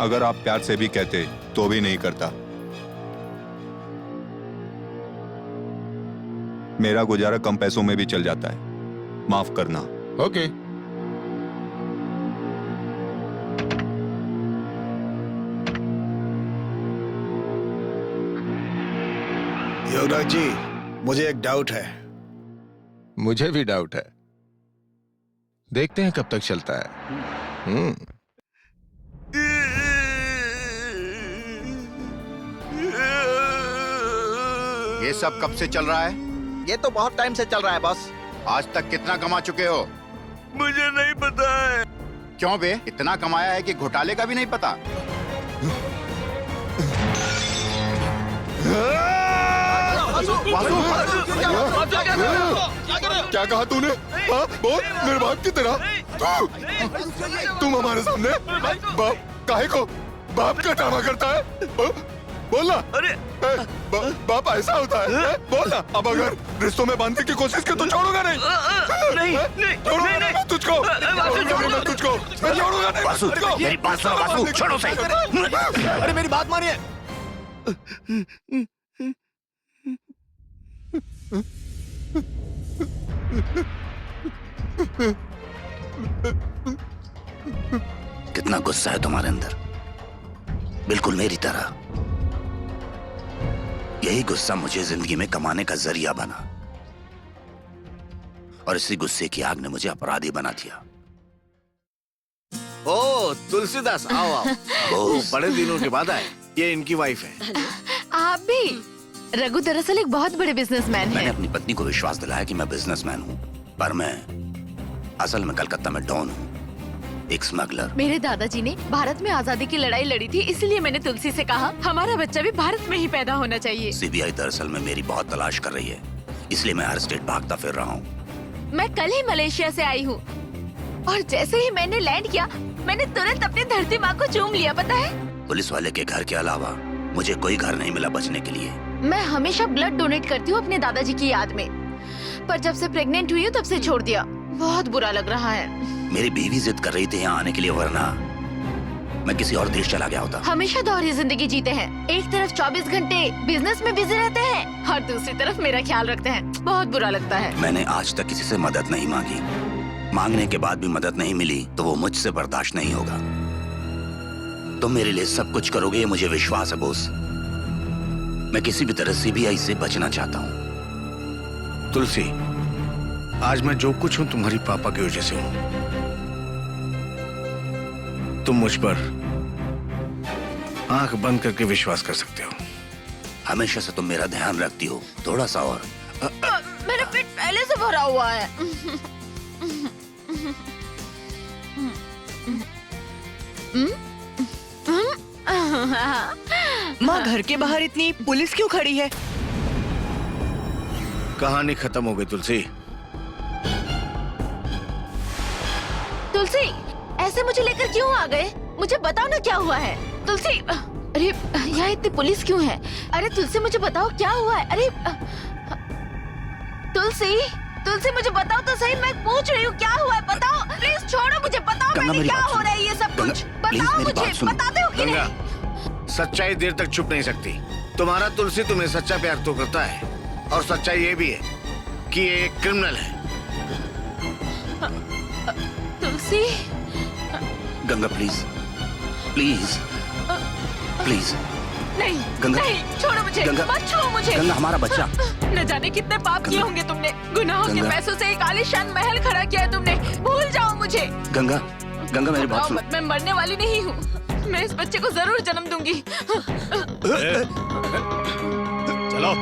S3: अगर आप प्यार से भी कहते तो भी नहीं करता। मेरा गुजारा कम पैसों में भी चल जाता है, माफ करना।
S12: ओके।
S5: योगराज जी, मुझे एक डाउट है।
S12: मुझे भी डाउट है, देखते हैं कब तक चलता है।
S1: ये सब कब से चल रहा है?
S8: ये तो बहुत टाइम से चल रहा है बॉस।
S1: आज तक कितना कमा चुके हो?
S2: मुझे नहीं पता है।
S1: क्यों बे, इतना कमाया है कि घोटाले का भी नहीं पता?
S12: क्या कहा तूने? हाँ, बोल मेरे बाप की तरह। तुम हमारे सामने बाप काहे को बाप का ड्रामा करता है? बोलना।
S2: अरे
S12: बाप ऐसा होता है? बोलना। अब अगर रिश्तों में बांधने की कोशिश की तो छोड़ूंगा नहीं।
S2: नहीं
S12: छोड़ूंगा नहीं मैं तुझको। मैं तुझको मैं छोड़ूंगा नहीं।
S7: वासु, मेरी बात सुनो वासु, छोड़ो सही।
S9: अरे मेरी बात मानिए।
S7: कितना गुस्सा है तुम्हारे अंदर, बिल्कुल मेरी तरह। यही गुस्सा मुझे जिंदगी में कमाने का जरिया बना, और इसी गुस्से की आग ने मुझे अपराधी बना दिया।
S2: ओ तुलसीदास, आओ आओ। बड़े दिनों के बाद आए। ये इनकी वाइफ है।
S6: आप भी? रघु दरअसल एक बहुत बड़े बिजनेसमैन
S7: मैंने
S6: हैं।
S7: अपनी पत्नी को विश्वास दिलाया कि मैं बिजनेसमैन हूँ, पर मैं असल में कलकत्ता में डॉन हूँ, एक स्मगलर।
S6: मेरे दादाजी ने भारत में आजादी की लड़ाई लड़ी थी, इसलिए मैंने तुलसी से कहा हमारा बच्चा भी भारत में ही पैदा होना चाहिए।
S7: सीबीआई दरअसल में मेरी बहुत तलाश कर रही है, इसलिए मैं हर स्टेट भागता फिर रहा हूँ।
S6: मैं कल ही मलेशिया से आई हूँ, और जैसे ही मैंने लैंड किया, मैंने तुरंत अपनी धरती माँ को चूम लिया। पता है,
S7: पुलिस वाले के घर के अलावा मुझे कोई घर नहीं मिला बचने के लिए।
S6: मैं हमेशा ब्लड डोनेट करती हूँ अपने दादाजी की याद में, पर जब से प्रेग्नेंट हुई हूँ तब से छोड़ दिया। बहुत बुरा लग रहा है।
S7: मेरी बीवी जिद कर रही थी यहाँ आने के लिए, वरना मैं किसी और देश चला गया होता।
S6: हमेशा दोहरी जिंदगी जीते हैं, एक तरफ 24 घंटे बिजनेस में बिजी रहते हैं और दूसरी तरफ मेरा ख्याल रखते हैं। बहुत बुरा लगता है।
S7: मैंने आज तक किसी से मदद नहीं मांगी, मांगने के बाद भी मदद नहीं मिली तो वो मुझसे बर्दाश्त नहीं होगा। तुम मेरे लिए सब कुछ करोगे, ये मुझे विश्वास है बोस। मैं किसी भी तरह सीबीआई से बचना चाहता हूँ।
S2: तुलसी, आज मैं जो कुछ हूँ तुम्हारी पापा की वजह से हूँ। तुम मुझ पर आंख बंद करके विश्वास कर सकते हो।
S7: हमेशा से तुम मेरा ध्यान रखती हो, थोड़ा सा और।
S6: मेरा पेट पहले से भरा हुआ है।
S10: माँ, घर के बाहर इतनी पुलिस क्यों खड़ी है?
S2: कहानी खत्म हो गई तुलसी।
S6: तुलसी, ऐसे मुझे लेकर क्यों आ गए? मुझे बताओ ना क्या हुआ है। तुलसी, अरे यहाँ इतनी पुलिस क्यों है? अरे तुलसी, मुझे बताओ क्या हुआ है? अरे तुलसी, तुलसी मुझे बताओ तो सही, मैं पूछ रही हूँ क्या हुआ है, बताओ प्लीज। छोड़ो मुझे, बताओ मैंने क्या हो रहा है ये सब कुछ, बताओ मुझे, बताते हो कि नहीं?
S2: सच्चाई देर तक छुप नहीं सकती। तुम्हारा तुलसी तुम्हें सच्चा प्यार तो करता है, और सच्चाई ये भी है कि ये एक क्रिमिनल है।
S6: तुलसी,
S7: गंगा प्लीज, प्लीज, प्लीज।
S6: नहीं
S7: गंगा,
S6: नहीं, छोड़ो मुझे,
S7: गंगा,
S6: मत छुओ मुझे।
S7: गंगा, हमारा बच्चा।
S6: न जाने कितने पाप किए होंगे तुमने। गुनाहों के
S7: गंगा,
S6: पैसों से एक आलीशान महल खड़ा किया है तुमने। भूल जाओ मुझे।
S7: गंगा, गंगा मेरी बात सुनो।
S6: मैं मरने वाली नहीं हूँ, मैं इस बच्चे को जरूर जन्म दूंगी।
S9: चलो।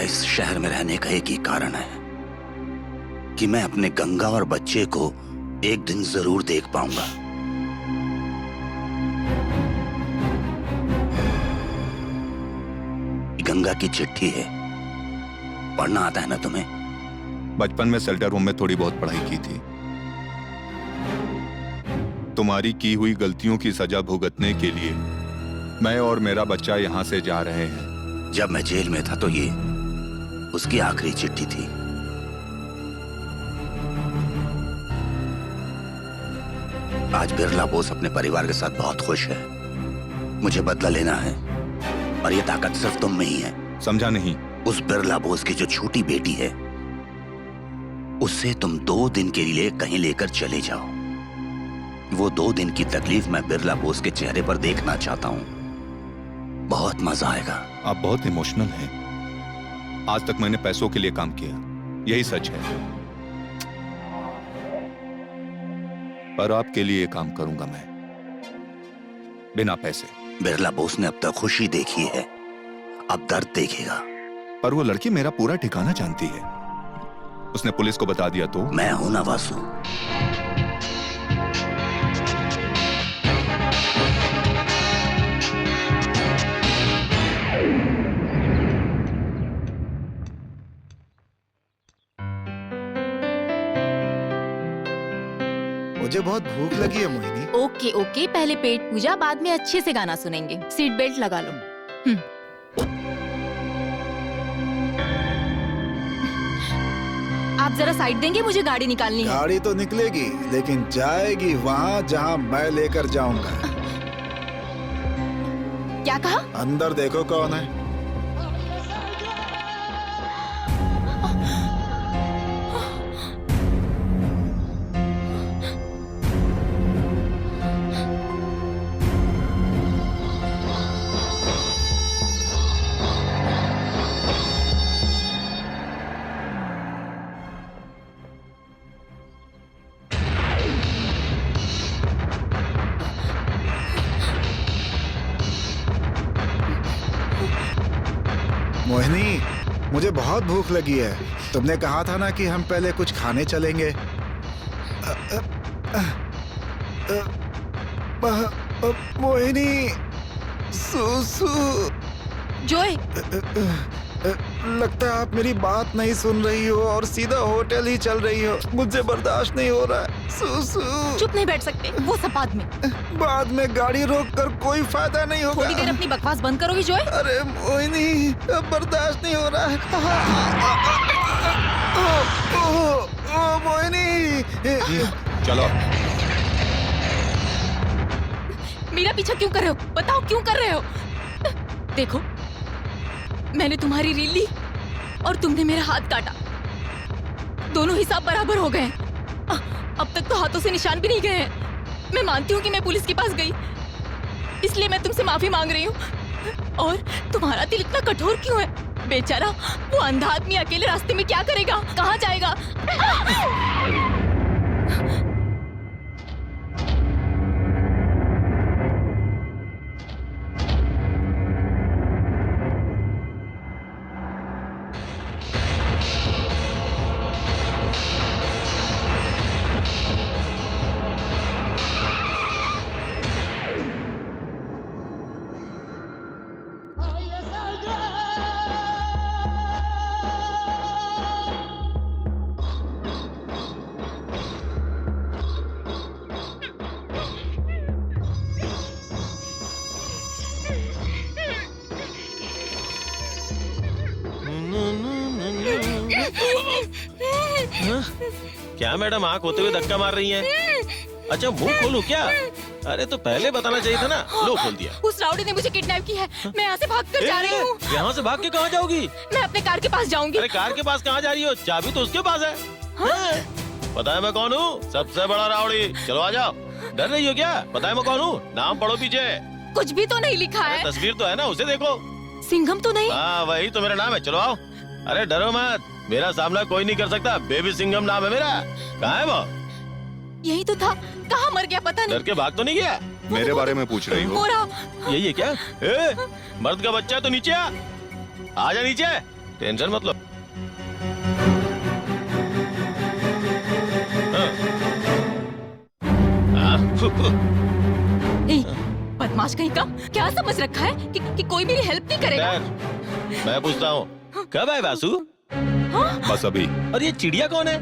S7: इस शहर में रहने का एक ही कारण है कि मैं अपने गंगा और बच्चे को एक दिन जरूर देख पाऊंगा। गंगा की चिट्ठी है, पढ़ना आता है ना तुम्हें?
S3: बचपन में शेल्टर होम में थोड़ी बहुत पढ़ाई की थी। तुम्हारी की हुई गलतियों की सजा भुगतने के लिए मैं और मेरा बच्चा यहाँ से जा रहे हैं।
S7: जब मैं जेल में था तो ये उसकी आखिरी चिट्ठी थी। आज बिरला बोस अपने परिवार के साथ बहुत खुश है। मुझे बदला लेना है और ये ताकत सिर्फ तुम में ही है।
S3: समझा नहीं?
S7: उस बिरला बोस की जो छोटी बेटी है उससे तुम 2 दिन के लिए कहीं लेकर चले जाओ। वो 2 दिन की तकलीफ मैं बिरला बोस के चेहरे पर देखना चाहता हूं। बहुत मजा आएगा।
S3: आप बहुत इमोशनल हैं। आज तक मैंने पैसों के लिए काम किया, यही सच है, पर आपके लिए काम करूंगा मैं, बिना पैसे।
S7: बिरला बोस ने अब तक खुशी देखी है, अब दर्द देखेगा।
S3: पर वो लड़की मेरा पूरा ठिकाना जानती है। उसने पुलिस को बता दिया तो?
S7: मैं हूं ना वासु।
S5: मुझे बहुत भूख लगी है मोहिनी।
S6: ओके ओके, पहले पेट पूजा, बाद में अच्छे से गाना सुनेंगे। सीट बेल्ट लगा लो। आप जरा साइड देंगे, मुझे गाड़ी निकालनी है।
S5: गाड़ी तो निकलेगी लेकिन जाएगी वहाँ जहाँ मैं लेकर जाऊंगा।
S6: क्या कहा?
S5: अंदर देखो कौन है। मोहिनी, मुझे बहुत भूख लगी है। तुमने कहा था ना कि हम पहले कुछ खाने चलेंगे। मोहिनी, सुसु।
S6: जोए,
S5: लगता है आप मेरी बात नहीं सुन रही हो और सीधा होटल ही चल रही हो। मुझे बर्दाश्त नहीं हो रहा है। सुसु।
S6: चुप नहीं बैठ सकते, वो सब बाद में।
S5: बाद में गाड़ी रोक कर कोई फायदा नहीं होगा।
S6: थोड़ी देर अपनी बकवास बंद करोगी जोए?
S5: अरे मोहिनी, अब बर्दाश्त नहीं हो रहा है। मोहिनी,
S3: चलो।
S6: मेरा पीछा क्यों कर रहे हो? बताओ क्यों कर रहे हो? देखो, मैंने तुम्हारी रील ली और तुमने मेरा हाथ काटा। दोनों हिसाब बराबर हो गए। अब तक तो हाथों से निशान भी नहीं गए हैं। मैं मानती हूँ कि मैं पुलिस के पास गई, इसलिए मैं तुमसे माफी मांग रही हूँ। और तुम्हारा दिल इतना कठोर क्यों है? बेचारा वो अंधा आदमी अकेले रास्ते में क्या करेगा, कहाँ जाएगा?
S13: क्या मैडम, आंख होते हुए धक्का मार रही हैं? अच्छा, मुंह खोलूं क्या? अरे तो पहले बताना चाहिए था ना। लो, खोल दिया।
S6: उस राउडी ने मुझे किडनैप किया है। मैं यहाँ से भागकर जा रही हूँ।
S13: यहाँ से भाग के कहाँ जाओगी?
S6: मैं अपने कार के पास जाऊंगी।
S13: अरे कार के पास कहाँ जा रही हो? चाबी तो उसके पास है। हाँ? पता है मैं कौन हूँ? सबसे बड़ा राउडी। चलो आ जाओ। डर रही हो क्या? पता है मैं कौन हूँ? नाम पढ़ो पीछे।
S6: कुछ भी तो नहीं लिखा है।
S13: तस्वीर तो है ना, उसे देखो।
S6: सिंघम तो नहीं?
S13: हाँ, वही तो मेरा नाम है। चलो आओ। अरे डरो मत, मेरा सामना कोई नहीं कर सकता। बेबी सिंघम नाम है मेरा। कहाँ है वो?
S6: यही तो था। कहाँ मर गया पता नहीं।
S13: डर के भाग तो नहीं गया?
S3: मेरे बारे में पूछ रही हो?
S6: रहा।
S13: यही है क्या? मर्द का बच्चा है तो नीचे आ। आजा नीचे। टेंशन मत लो।
S6: बदमाश कहीं का, क्या समझ रखा है कि कोई मेरी हेल्प नहीं करेगा?
S13: मैं पूछता हूँ, कब आए वासु?
S12: बस अभी।
S13: और ये चिड़िया कौन है?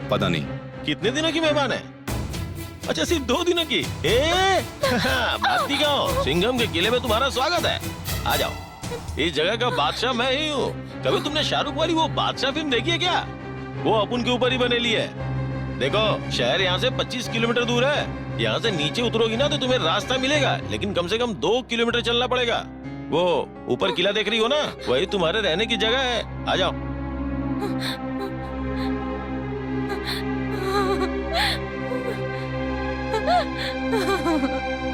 S12: पता नहीं।
S13: कितने दिनों की मेहमान है? अच्छा, सिर्फ 2 दिनों की। भारती गाँव सिंघम के किले में तुम्हारा स्वागत है। आ जाओ। इस जगह का बादशाह मैं ही हूँ। कभी तुमने शाहरुख वाली वो बादशाह फिल्म देखी है क्या? वो अपन के ऊपर ही बनेली है। देखो, शहर यहाँ से 25 किलोमीटर दूर है। यहाँ से नीचे उतरोगी ना तो तुम्हें रास्ता मिलेगा, लेकिन कम से कम 2 किलोमीटर चलना पड़ेगा। वो ऊपर किला देख रही हो ना, वही तुम्हारे रहने की जगह है। आ जाओ।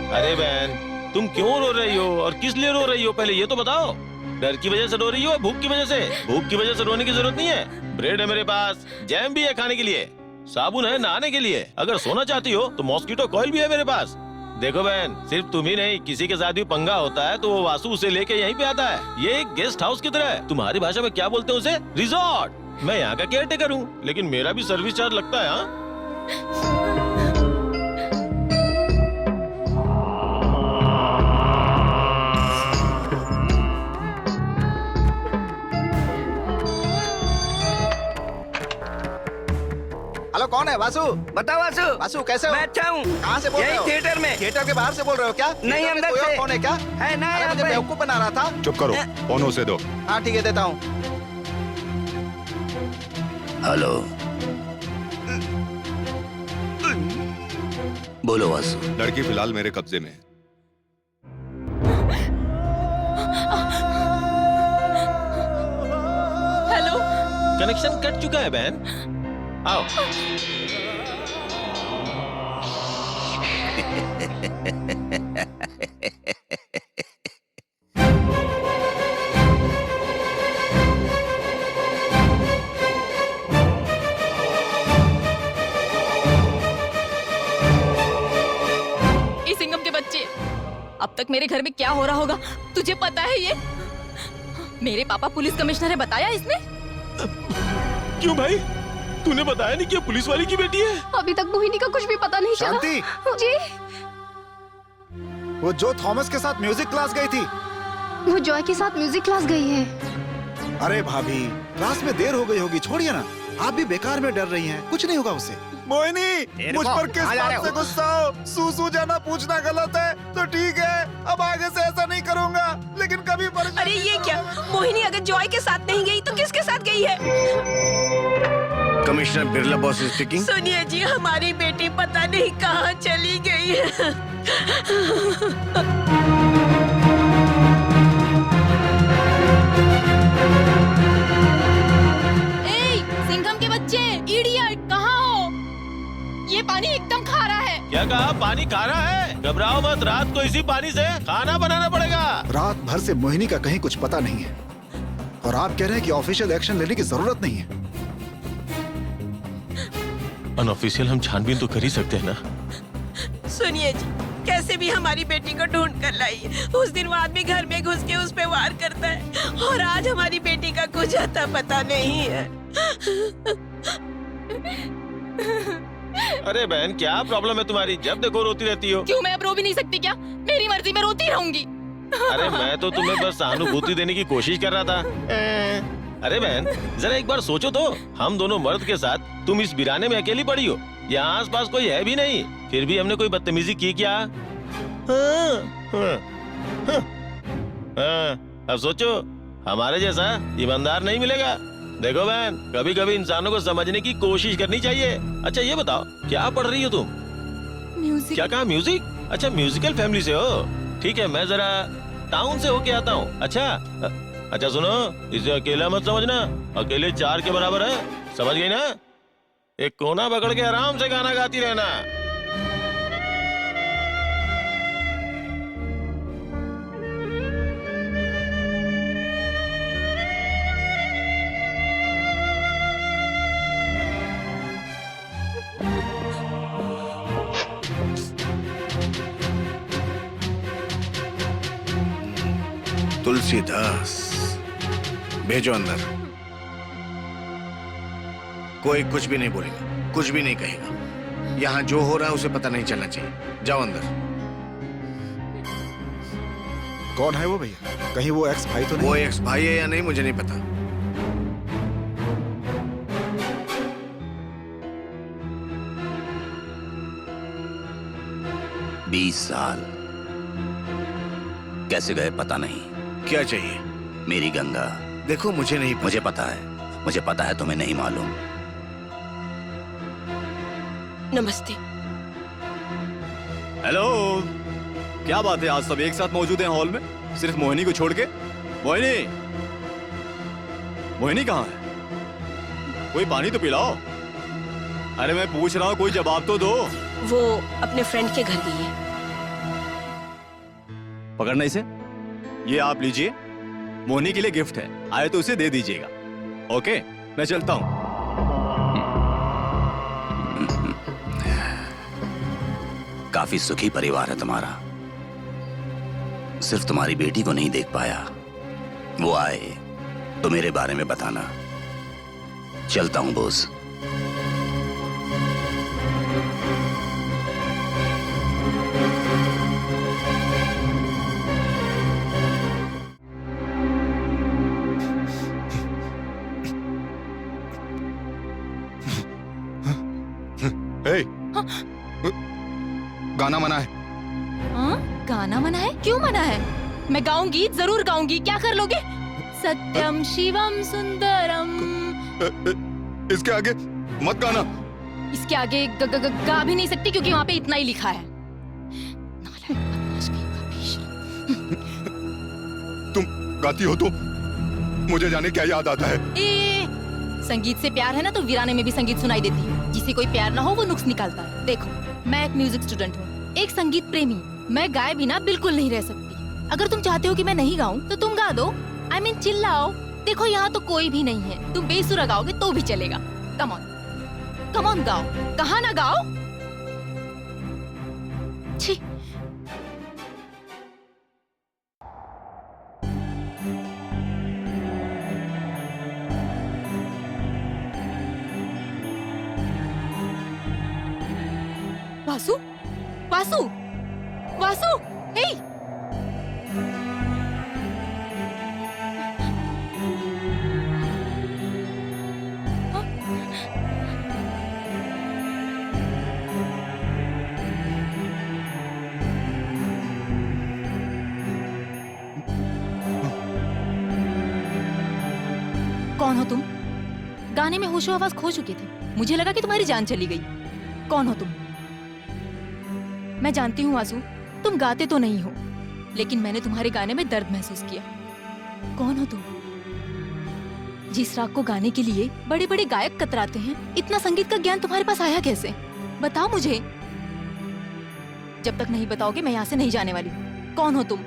S13: अरे बहन, तुम क्यों रो रही हो और किस लिए रो रही हो, पहले ये तो बताओ। डर की वजह से रो रही हो, भूख की वजह से? भूख की वजह से रोने की जरूरत नहीं है। ब्रेड है मेरे पास, जैम भी है खाने के लिए, साबुन है नहाने के लिए। अगर सोना चाहती हो तो मॉस्किटो कॉइल भी है मेरे पास। देखो बहन, सिर्फ तुम ही नहीं, किसी के साथ भी पंगा होता है तो वो वासु उसे लेके यहीं पे आता है। ये एक गेस्ट हाउस की तरह है। तुम्हारी भाषा में क्या बोलते हैं उसे? रिजॉर्ट। मैं यहाँ का केयर टेकर हूँ, लेकिन मेरा भी सर्विस चार्ज लगता है। हाँ,
S8: हेलो, कौन है? वासु।
S2: बताओ वासु।
S8: वासु, कैसे हो?
S2: मैं अच्छा हूँ।
S8: कहाँ से बोल रहे
S2: यही
S8: हो?
S2: थिएटर में।
S8: थिएटर के बाहर से बोल रहे हो क्या?
S2: नहीं,
S8: थिएटर में
S2: अंदर
S8: कोई और
S2: से।
S8: कौन है क्या?
S2: है ना
S8: अरे
S2: यहाँ
S8: मुझे
S2: पे।
S8: बेवकूफ बना रहा था।
S12: चुप करो, फोन उसे दो।
S8: हाँ ठीक है, देता हूँ।
S7: हेलो, बोलो वासु।
S12: लड़की फिलहाल मेरे कब्जे में है।
S6: हेलो,
S13: कनेक्शन कट चुका है बहन। आओ।
S6: इस सिंघम के बच्चे, अब तक मेरे घर में क्या हो रहा होगा तुझे पता है? ये मेरे पापा पुलिस कमिश्नर है, बताया इसने?
S13: क्यों भाई, तूने बताया नहीं कि ये पुलिस वाली की बेटी है?
S11: अभी तक मोहिनी का कुछ भी पता नहीं चला।
S5: शांति,
S11: जी,
S5: वो जो थॉमस के साथ म्यूजिक क्लास गई थी।
S11: वो जॉय के साथ म्यूजिक क्लास गई है।
S5: अरे भाभी, क्लास में देर हो गई होगी, छोड़िए ना। आप भी बेकार में डर रही हैं, कुछ नहीं होगा उसे। मोहिनी, मुझ पर किस बात से गुस्सा हो? सूसू जाना पूछना गलत है तो ठीक है, अब आगे से ऐसा नहीं करूंगा, लेकिन कभी परेशान।
S10: अरे ये क्या, मोहिनी अगर जॉय के साथ नहीं गई तो किसके साथ गई है?
S2: Commissioner Birla boss speaking.
S10: सुनिए जी, हमारी बेटी पता नहीं कहाँ चली गई है।
S6: सिंघम के बच्चे, इडियट, कहाँ हो? ये पानी एकदम खारा है।
S13: क्या कहा? पानी खारा है? घबराओ मत, रात को इसी पानी से खाना बनाना पड़ेगा।
S5: रात भर से मोहिनी का कहीं कुछ पता नहीं है, और आप कह रहे हैं कि ऑफिशियल एक्शन लेने की जरूरत नहीं है।
S13: अनऑफिशियल हम छानबीन तो कर ही सकते हैं ना।
S10: सुनिए जी, कैसे भी हमारी बेटी को ढूंढ कर लाइए। उस दिन वो आदमी घर में घुस के उस पे वार करता है, और आज हमारी बेटी का कुछ अता पता नहीं है।
S13: अरे बहन, क्या प्रॉब्लम है तुम्हारी? जब देखो रोती रहती हो।
S6: क्यों, मैं अब रो भी नहीं सकती क्या? मेरी मर्जी, मैं रोती रहूंगी।
S13: अरे मैं तो तुम्हें बस सहानुभूति देने की कोशिश कर रहा था। अरे बहन, जरा एक बार सोचो तो, हम दोनों मर्द के साथ तुम इस वीराने में अकेली पड़ी हो। यहाँ आस पास कोई है भी नहीं, फिर भी हमने कोई बदतमीजी की क्या? अब सोचो, हमारे जैसा ईमानदार नहीं मिलेगा। देखो बहन, कभी कभी इंसानों को समझने की कोशिश करनी चाहिए। अच्छा ये बताओ, क्या पढ़ रही हो तुम?
S6: म्यूजिक।
S13: क्या कहा? म्यूजिक? अच्छा, म्यूजिकल फैमिली से हो? ठीक है, मैं जरा टाउन से होके आता हूँ। अच्छा सुनो, इसे अकेला मत समझना, अकेले 4 के बराबर है, समझ गई ना? एक कोना पकड़ के आराम से गाना गाती रहना।
S2: तुलसीदास,
S14: भेजो अंदर। कोई कुछ भी नहीं बोलेगा, कुछ भी नहीं कहेगा। यहाँ जो हो रहा है उसे पता नहीं चलना चाहिए। जाओ अंदर।
S5: कौन है वो भैया? कहीं वो एक्स भाई तो नहीं?
S14: वो एक्स भाई है या नहीं मुझे नहीं पता।
S7: 20 साल कैसे गए पता नहीं।
S14: क्या चाहिए?
S7: मेरी गंगा।
S14: देखो मुझे नहीं पता।
S7: मुझे पता है तुम्हें नहीं मालूम।
S10: नमस्ते।
S9: हेलो, क्या बात है, आज सब एक साथ मौजूद हैं हॉल में, सिर्फ मोहिनी को छोड़ के? मोहिनी, मोहिनी कहाँ है? कोई पानी तो पिलाओ। अरे मैं पूछ रहा हूँ, कोई जवाब तो दो।
S10: वो अपने फ्रेंड के घर गई है।
S9: पकड़ना इसे। ये आप लीजिए, मोहिनी के लिए गिफ्ट है, आए तो उसे दे दीजिएगा। ओके, मैं चलता हूँ।
S7: काफी सुखी परिवार है तुम्हारा। सिर्फ तुम्हारी बेटी को नहीं देख पाया। वो आए तो मेरे बारे में बताना। चलता हूं बॉस।
S12: गाना मना है।
S6: हाँ? गाना मना है? क्यों मना है? मैं गाऊंगी, जरूर गाऊंगी। क्या कर लोगे? सत्यम शिवम सुंदरम।
S12: इसके आगे मत गाना।
S6: इसके आगे गा भी नहीं सकती क्योंकि वहाँ पे इतना ही लिखा है।
S12: तुम गाती हो तो मुझे जाने क्या याद आता है।
S6: संगीत से प्यार है ना तो वीराने में भी संगीत सुनाई देती है। जिसे कोई प्यार ना हो वो नुक्स निकालता है। देखो, मैं एक म्यूजिक स्टूडेंट हूँ, एक संगीत प्रेमी। मैं गाए बिना बिल्कुल नहीं रह सकती। अगर तुम चाहते हो कि मैं नहीं गाऊं तो तुम गा दो। I mean, चिल्लाओ। देखो यहाँ तो कोई भी नहीं है, तुम बेसुरा गाओगे तो भी चलेगा। कम ऑन, कम ऑन, गाओ। कहाँ ना गाओ? छी। वासु, वासु, वासु, हे! कौन हो तुम? गाने में होशो आवाज खो चुके थे। मुझे लगा कि तुम्हारी जान चली गई। कौन हो तुम? मैं जानती हूँ वासु, तुम गाते तो नहीं हो, लेकिन मैंने तुम्हारे गाने में दर्द महसूस किया। कौन हो तुम? जिस राग को गाने के लिए बड़े बड़े गायक कतराते हैं, इतना संगीत का ज्ञान तुम्हारे पास आया कैसे? बताओ मुझे। जब तक नहीं बताओगे मैं यहाँ से नहीं जाने वाली। कौन हो तुम?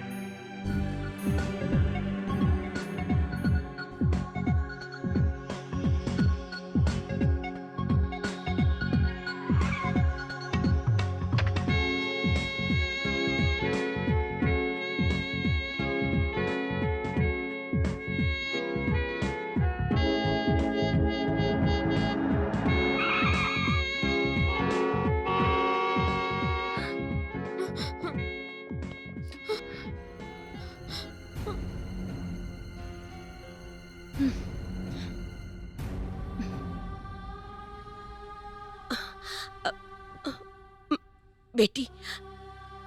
S10: बेटी,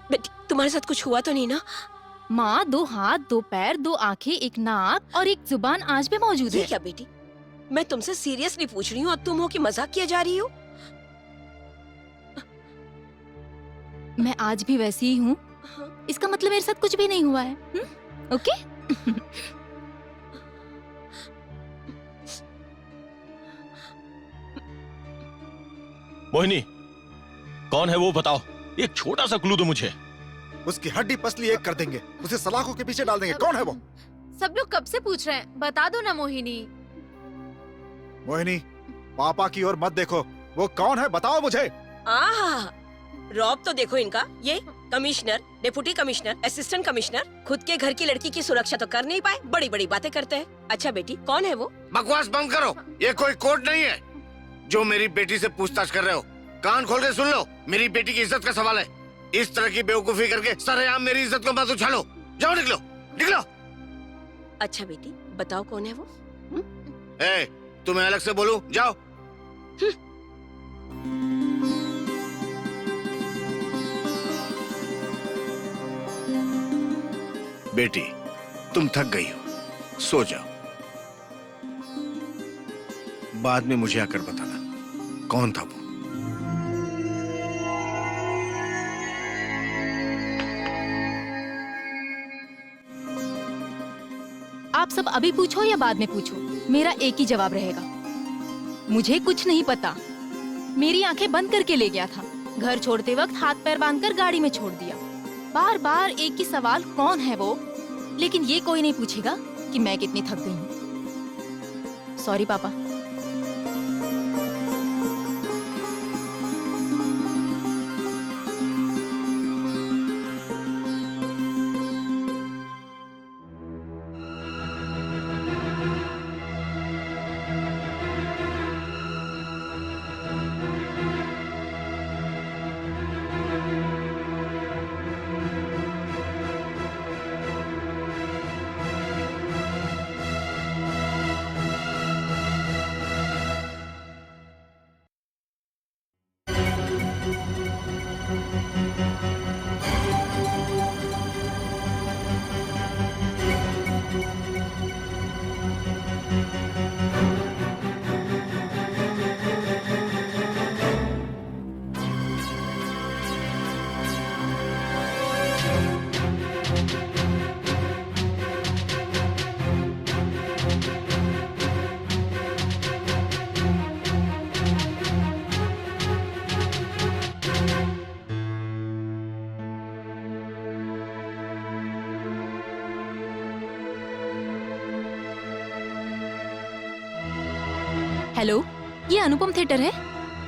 S10: बेटी, तुम्हारे साथ कुछ हुआ तो नहीं ना?
S6: माँ, 2 हाथ, 2 पैर, 2 आंखें, 1 नाक और 1 जुबान आज भी मौजूद है।
S10: क्या बेटी, मैं तुमसे सीरियसली पूछ रही हूँ और तुम हो कि मजाक किया जा रही हो?
S6: मैं आज भी वैसी ही हूँ। इसका मतलब मेरे साथ कुछ भी नहीं हुआ है। ओके?
S13: मोहिनी, कौन है वो बताओ। एक छोटा सा क्लू दो मुझे।
S5: उसकी हड्डी पसली एक कर देंगे, उसे सलाखों के पीछे डाल देंगे। कौन है वो?
S15: सब लोग कब से पूछ रहे हैं, बता दो ना मोहिनी।
S5: मोहिनी, पापा की ओर मत देखो। वो कौन है बताओ मुझे।
S10: रौब तो देखो इनका। ये commissioner, deputy commissioner, assistant commissioner खुद के घर की लड़की की सुरक्षा तो कर नहीं पाए, बड़ी बड़ी बातें करते हैं। अच्छा बेटी, कौन है वो?
S14: बकवास बंद करो, ये कोई कोर्ट नहीं है जो मेरी बेटी से पूछताछ कर रहे हो। कान खोल के सुन लो, मेरी बेटी की इज्जत का सवाल है। इस तरह की बेवकूफी करके सरेआम मेरी इज्जत को मत उछालो। जाओ, निकलो निकलो।
S10: अच्छा बेटी, बताओ कौन है वो?
S14: ए, तुम्हें अलग से बोलूं? जाओ। बेटी, तुम थक गई हो, सो जाओ। बाद में मुझे आकर बताना कौन था वो।
S6: आप सब अभी पूछो या बाद में पूछो, मेरा एक ही जवाब रहेगा, मुझे कुछ नहीं पता। मेरी आंखें बंद करके ले गया था, घर छोड़ते वक्त हाथ पैर बांधकर गाड़ी में छोड़ दिया। बार बार एक ही सवाल, कौन है वो? लेकिन ये कोई नहीं पूछेगा कि मैं कितनी थक गई हूँ। सॉरी पापा। हेलो, ये अनुपम थिएटर है?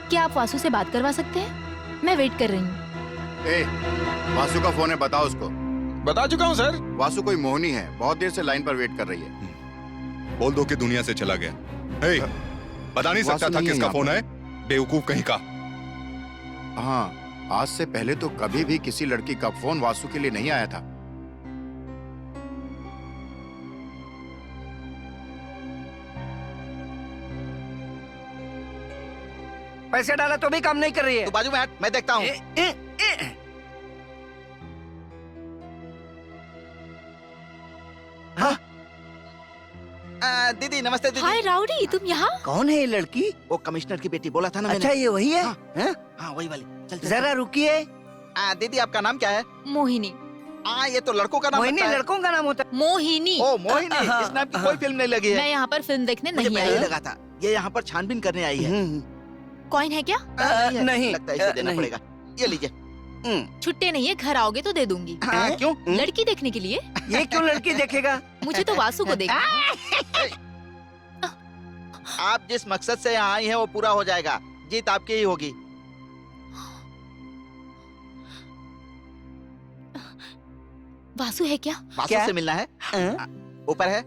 S6: क्या आप वासु से बात करवा सकते हैं? मैं वेट कर रही हूँ।
S1: ए, वासु का फोन है, बताओ उसको।
S12: बता चुका हूँ सर।
S1: वासु कोई मोहनी है, बहुत देर से लाइन पर वेट कर रही है।
S12: बोल दो कि दुनिया से चला गया। हे, बता नहीं सकता था किसका फोन है? बेवकूफ कहीं का।
S1: हाँ, आज से पहले तो कभी भी किसी लड़की का फोन वासु के लिए नहीं आया था।
S2: पैसे डाला तो भी काम नहीं कर रही है।
S8: तू बाजू में हट, मैं देखता हूँ। दीदी नमस्ते दीदी।
S6: हाय राउडी, तुम यहाँ?
S2: कौन है ये लड़की?
S8: वो कमिश्नर की बेटी, बोला था ना
S2: अच्छा
S8: मैंने।
S2: ये वही है?
S8: हाँ वही वाली। चल, चल,
S2: जरा
S8: चल।
S2: रुकिए।
S8: दीदी आपका नाम क्या है?
S6: मोहिनी।
S8: ये तो लड़कों का नाम
S2: मोहिनी
S8: लगता है।
S2: लड़कों का नाम होता है।
S6: मोहिनी।
S8: ओ मोहिनी, इस नाम की कोई फिल्म नहीं लगी है।
S6: मैं यहाँ पर फिल्म देखने
S8: मुझे
S6: नहीं
S8: पहले
S6: आई।
S8: लगा था ये यहाँ पर छानबीन करने आई है।
S6: कॉइन है क्या?
S8: नहीं लगता है, इसे देना
S2: नहीं।
S8: पड़ेगा। ये लीजिए।
S6: छुट्टे नहीं है, घर आओगे तो दे दूंगी।
S8: क्यों?
S6: लड़की देखने के लिए।
S2: ये क्यों लड़की देखेगा?
S6: मुझे तो वासु को देखना।
S8: आप जिस मकसद से यहाँ आई हैं वो पूरा हो जाएगा। जीत आपकी ही होगी।
S6: वासु है क्या?
S8: वासु से मिलना है? ऊपर है?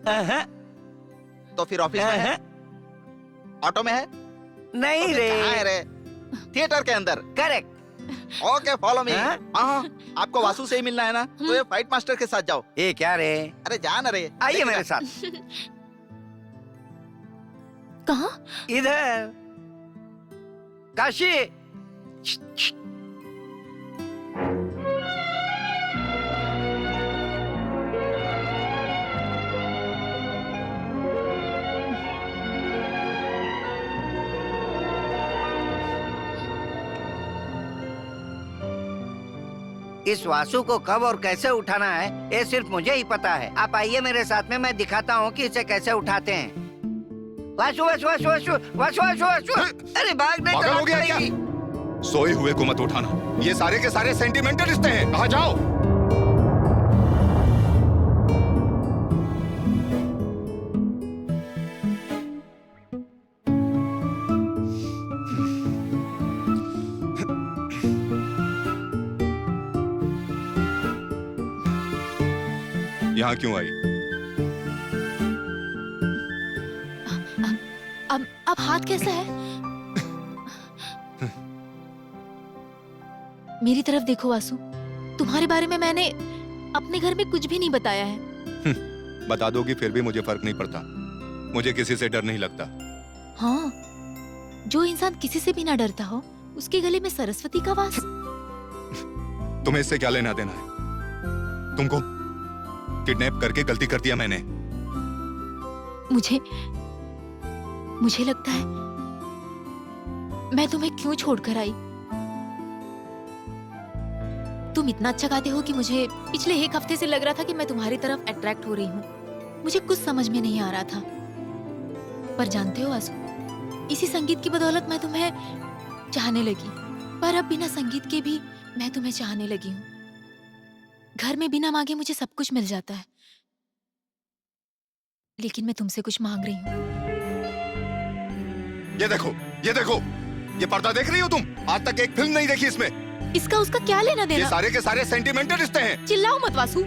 S8: तो फिर ऑफिस में है? ऑटो में है?
S2: नहीं रे।
S8: कहाँ है रे? थिएटर के अंदर।
S2: करेक्ट।
S8: Okay follow me. हाँ, आपको वासु से ही मिलना है ना? तो ये फाइट मास्टर के साथ जाओ।
S2: ये क्या रे?
S8: अरे जा ना रे।
S2: आइए मेरे साथ।
S6: कहाँ?
S2: इधर। काशी। इस वासु को कब और कैसे उठाना है ये सिर्फ मुझे ही पता है। आप आइए मेरे साथ में, मैं दिखाता हूँ कि इसे कैसे उठाते हैं। वासु वासु वासु वासु वासु वासु वासु। अरे भाग नहीं
S12: पागल हो गया क्या? सोए हुए को मत उठाना, ये सारे के सारे सेंटिमेंटल रिश्ते हैं। कहाँ जाओ? यहाँ क्यों आई?
S6: अब हाथ कैसा है? मेरी तरफ देखो वासु, तुम्हारे बारे में मैंने अपने घर में कुछ भी नहीं बताया है।
S12: बता दोगी फिर भी मुझे फर्क नहीं पड़ता। मुझे किसी से डर नहीं लगता।
S6: हाँ, जो इंसान किसी से भी ना डरता हो, उसके गले में सरस्वती का वास।
S12: तुम्हें इससे क्या लेना देना है? तुमको किडनैप करके गलती कर दिया मैंने।
S6: मुझे लगता है मैं तुम्हें क्यों छोड़कर आई। तुम इतना अच्छा गाते हो कि मुझे पिछले एक हफ्ते से लग रहा था कि मैं तुम्हारी तरफ अट्रैक्ट हो रही हूँ। मुझे कुछ समझ में नहीं आ रहा था, पर जानते हो आसू, इसी संगीत की बदौलत मैं तुम्हें चाहने लगी। पर अब बिना संगीत के भी मैं तुम्हें चाहने लगी हूँ। घर में बिना मांगे मुझे सब कुछ मिल जाता है, लेकिन मैं तुमसे कुछ मांग रही हूँ।
S12: ये देखो, ये देखो, ये पर्दा देख रही हो तुम? आज तक एक फिल्म नहीं देखी इसमें।
S6: इसका उसका क्या लेना देना?
S12: ये सारे के सारे सेंटिमेंटल रिश्ते हैं।
S6: चिल्लाओ मत वासु।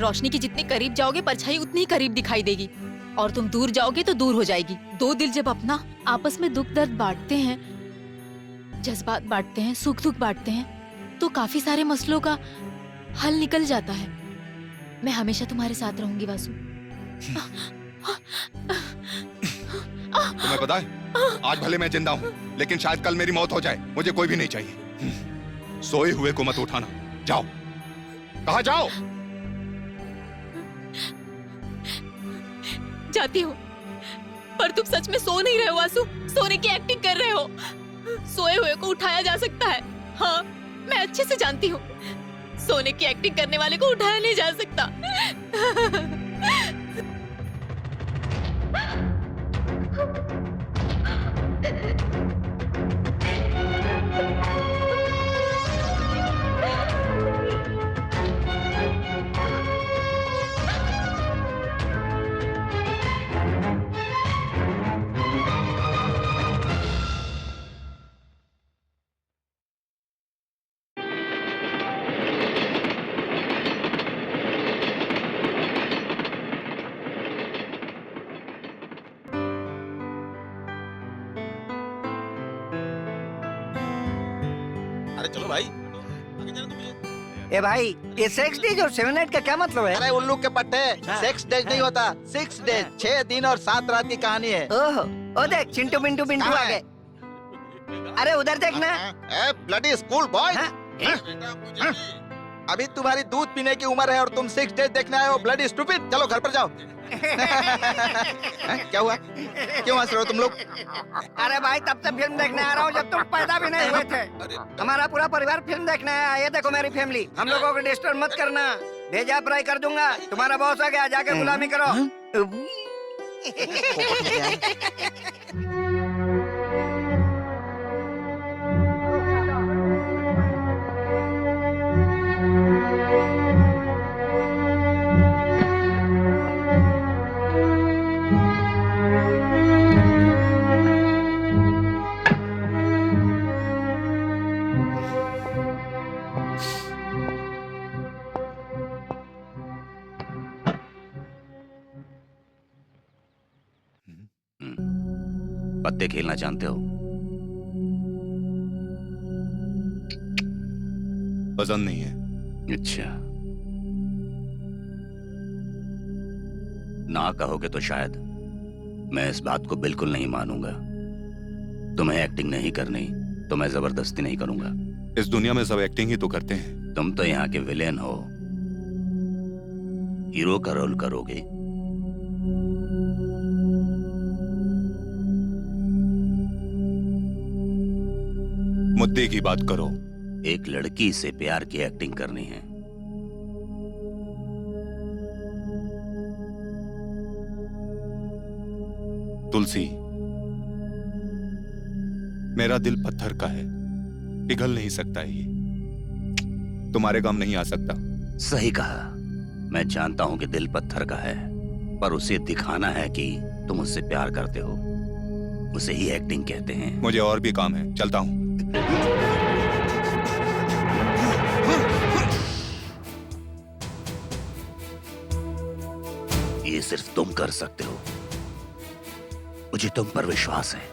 S6: रोशनी के जितने करीब जाओगे परछाई उतनी ही करीब दिखाई देगी, और तुम दूर जाओगे तो दूर हो जाएगी। दो दिल जब अपना आपस में दुख दर्द बांटते हैं, जज्बात बांटते हैं, सुख दुख बांटते हैं, तो काफी सारे मसलों का हल निकल जाता है। मैं हमेशा तुम्हारे साथ रहूंगी वासु।
S12: तुम्हें पता है, आज भले मैं जिंदा हूँ, लेकिन शायद कल मेरी मौत हो जाए। मुझे कोई भी नहीं चाहिए। सोए हुए को मत उठाना। जाओ, कहाँ जाओ?
S6: जाती हूँ, पर तुम सच में सो नहीं रहे हो वासु। सोने की एक्टिंग कर रहे हो। सोए हुए को उठाया जा सकता है। हाँ, मैं अच्छे से जानती हूँ, सोने की एक्टिंग करने वाले को उठाया नहीं जा सकता।
S13: अरे चलो भाई।
S2: ए भाई, ये 6 डेज और 7 नाइट का क्या मतलब है?
S8: अरे उल्लू के पट्टे, 6 डेज नहीं होता, 6 डेज, 6 दिन और 7 रात की कहानी है।
S2: ओहो, ओ देख, चिंटू बिंटू बिंटू आ गए। अरे उधर देखना।
S8: ब्लडी स्कूल बॉय, अभी तुम्हारी दूध पीने की उम्र है और तुम 6 डेज देखने आए हो। ब्लडी स्टूपिड, चलो घर पर जाओ। क्या हुआ? क्यों हंस रहे हो तुम लोग?
S2: अरे भाई, तब से फिल्म देखने आ रहा हूँ जब तुम पैदा भी नहीं हुए थे। हमारा पूरा परिवार फिल्म देखने आया। ये देखो मेरी फैमिली। हम लोगों को डिस्टर्ब मत करना, भेजा फ्राई कर दूंगा। तुम्हारा बॉस आ गया, जाके गुलामी करो।
S7: पत्ते खेलना जानते हो?
S12: पसंद नहीं है।
S7: अच्छा, ना कहोगे तो शायद मैं इस बात को बिल्कुल नहीं मानूंगा। तुम्हें एक्टिंग नहीं करनी तो मैं जबरदस्ती नहीं करूंगा।
S12: इस दुनिया में सब एक्टिंग ही तो करते हैं।
S7: तुम तो यहाँ के विलेन हो, हीरो का रोल करोगे।
S12: मुद्दे की बात करो।
S7: एक लड़की से प्यार की एक्टिंग करनी है।
S12: तुलसी, मेरा दिल पत्थर का है, पिघल नहीं सकता ये। तुम्हारे काम नहीं आ सकता।
S7: सही कहा। मैं जानता हूं कि दिल पत्थर का है, पर उसे दिखाना है कि तुम उससे प्यार करते हो। उसे ही एक्टिंग कहते हैं।
S12: मुझे और भी काम है, चलता हूं।
S7: ये सिर्फ तुम कर सकते हो। मुझे तुम पर विश्वास है।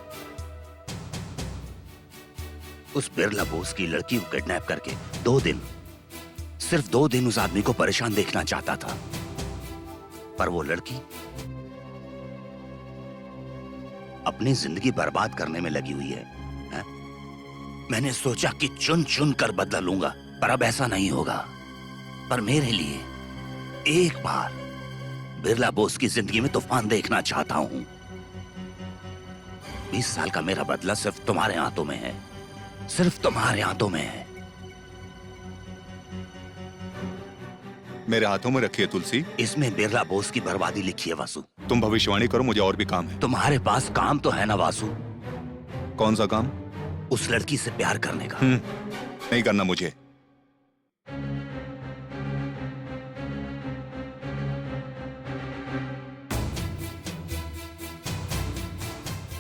S7: उस बिरला बोस की लड़की को किडनैप करके 2 दिन, सिर्फ 2 दिन उस आदमी को परेशान देखना चाहता था, पर वो लड़की अपनी जिंदगी बर्बाद करने में लगी हुई है। मैंने सोचा कि चुन चुन कर बदला लूंगा, पर अब ऐसा नहीं होगा। पर मेरे लिए एक बार बिरला बोस की जिंदगी में तूफान देखना चाहता हूं। 20 साल का मेरा बदला सिर्फ तुम्हारे हाथों में है, सिर्फ तुम्हारे हाथों में है।
S12: मेरे हाथों में रखी है तुलसी।
S7: इसमें बिरला बोस की बर्बादी लिखी है वासु।
S12: तुम भविष्यवाणी करो, मुझे और भी काम है।
S7: तुम्हारे पास काम तो है ना वासु?
S12: कौन सा काम?
S7: उस लड़की से प्यार करने का।
S12: नहीं करना मुझे।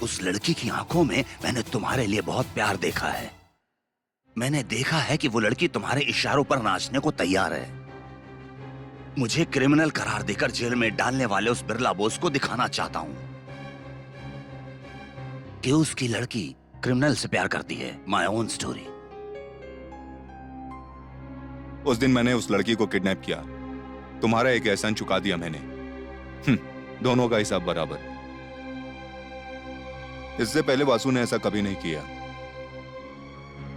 S7: उस लड़की की आंखों में मैंने तुम्हारे लिए बहुत प्यार देखा है। मैंने देखा है कि वो लड़की तुम्हारे इशारों पर नाचने को तैयार है। मुझे क्रिमिनल करार देकर जेल में डालने वाले उस बिरला बोस को दिखाना चाहता हूं कि उसकी लड़की क्रिमिनल से प्यार करती है। My own story.
S12: उस दिन मैंने उस लड़की को किडनैप किया, तुम्हारा एक एहसान चुका दिया मैंने। दोनों का हिसाब बराबर। इससे पहले वासु ने ऐसा कभी नहीं किया,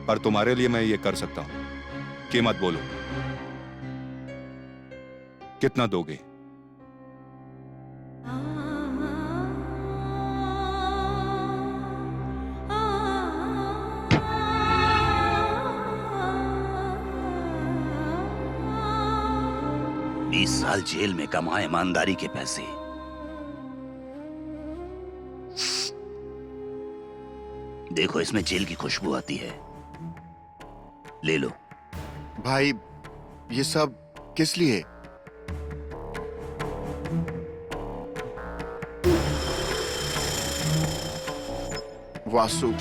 S12: पर तुम्हारे लिए मैं ये कर सकता हूं। कीमत बोलो, कितना दोगे?
S7: बीस साल जेल में कमाए ईमानदारी के पैसे, देखो इसमें जेल की खुशबू आती है, ले लो।
S1: भाई ये सब किस लिए? वासु,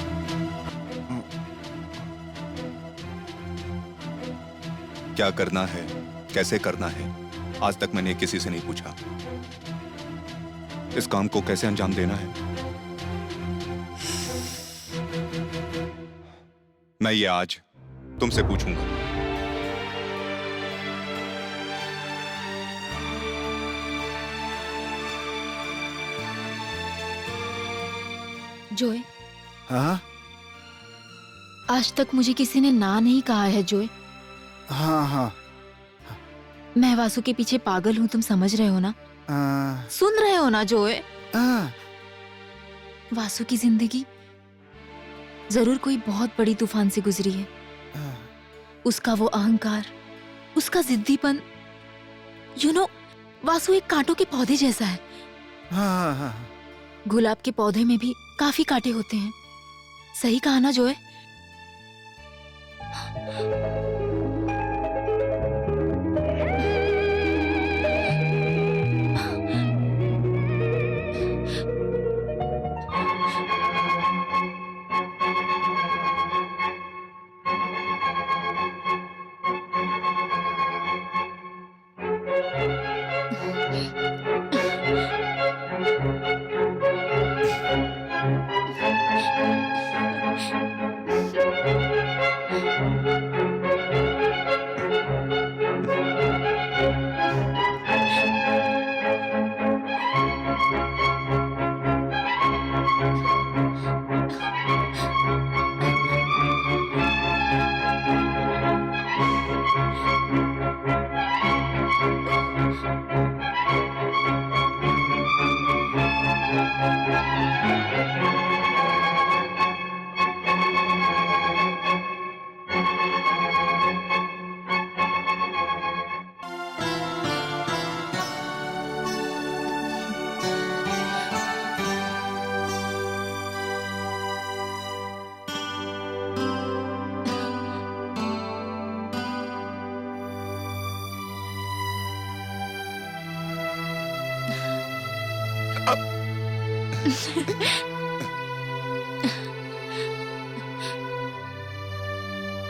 S12: क्या करना है, कैसे करना है, आज तक मैंने किसी से नहीं पूछा। इस काम को कैसे अंजाम देना है, मैं ये आज तुमसे पूछूंगा।
S6: जोए,
S5: हाँ
S6: आज तक मुझे किसी ने ना नहीं कहा है जोए।
S5: हाँ हाँ
S6: मैं वासु के पीछे पागल हूँ, तुम समझ रहे हो ना? सुन रहे हो ना जोए? वासु की जिंदगी जरूर कोई बहुत बड़ी तूफान से गुजरी है। उसका वो अहंकार, उसका जिद्दीपन, वासु एक कांटों के पौधे जैसा है।
S5: हाँ।
S6: गुलाब के पौधे में भी काफी कांटे होते हैं। सही कहा ना जोए?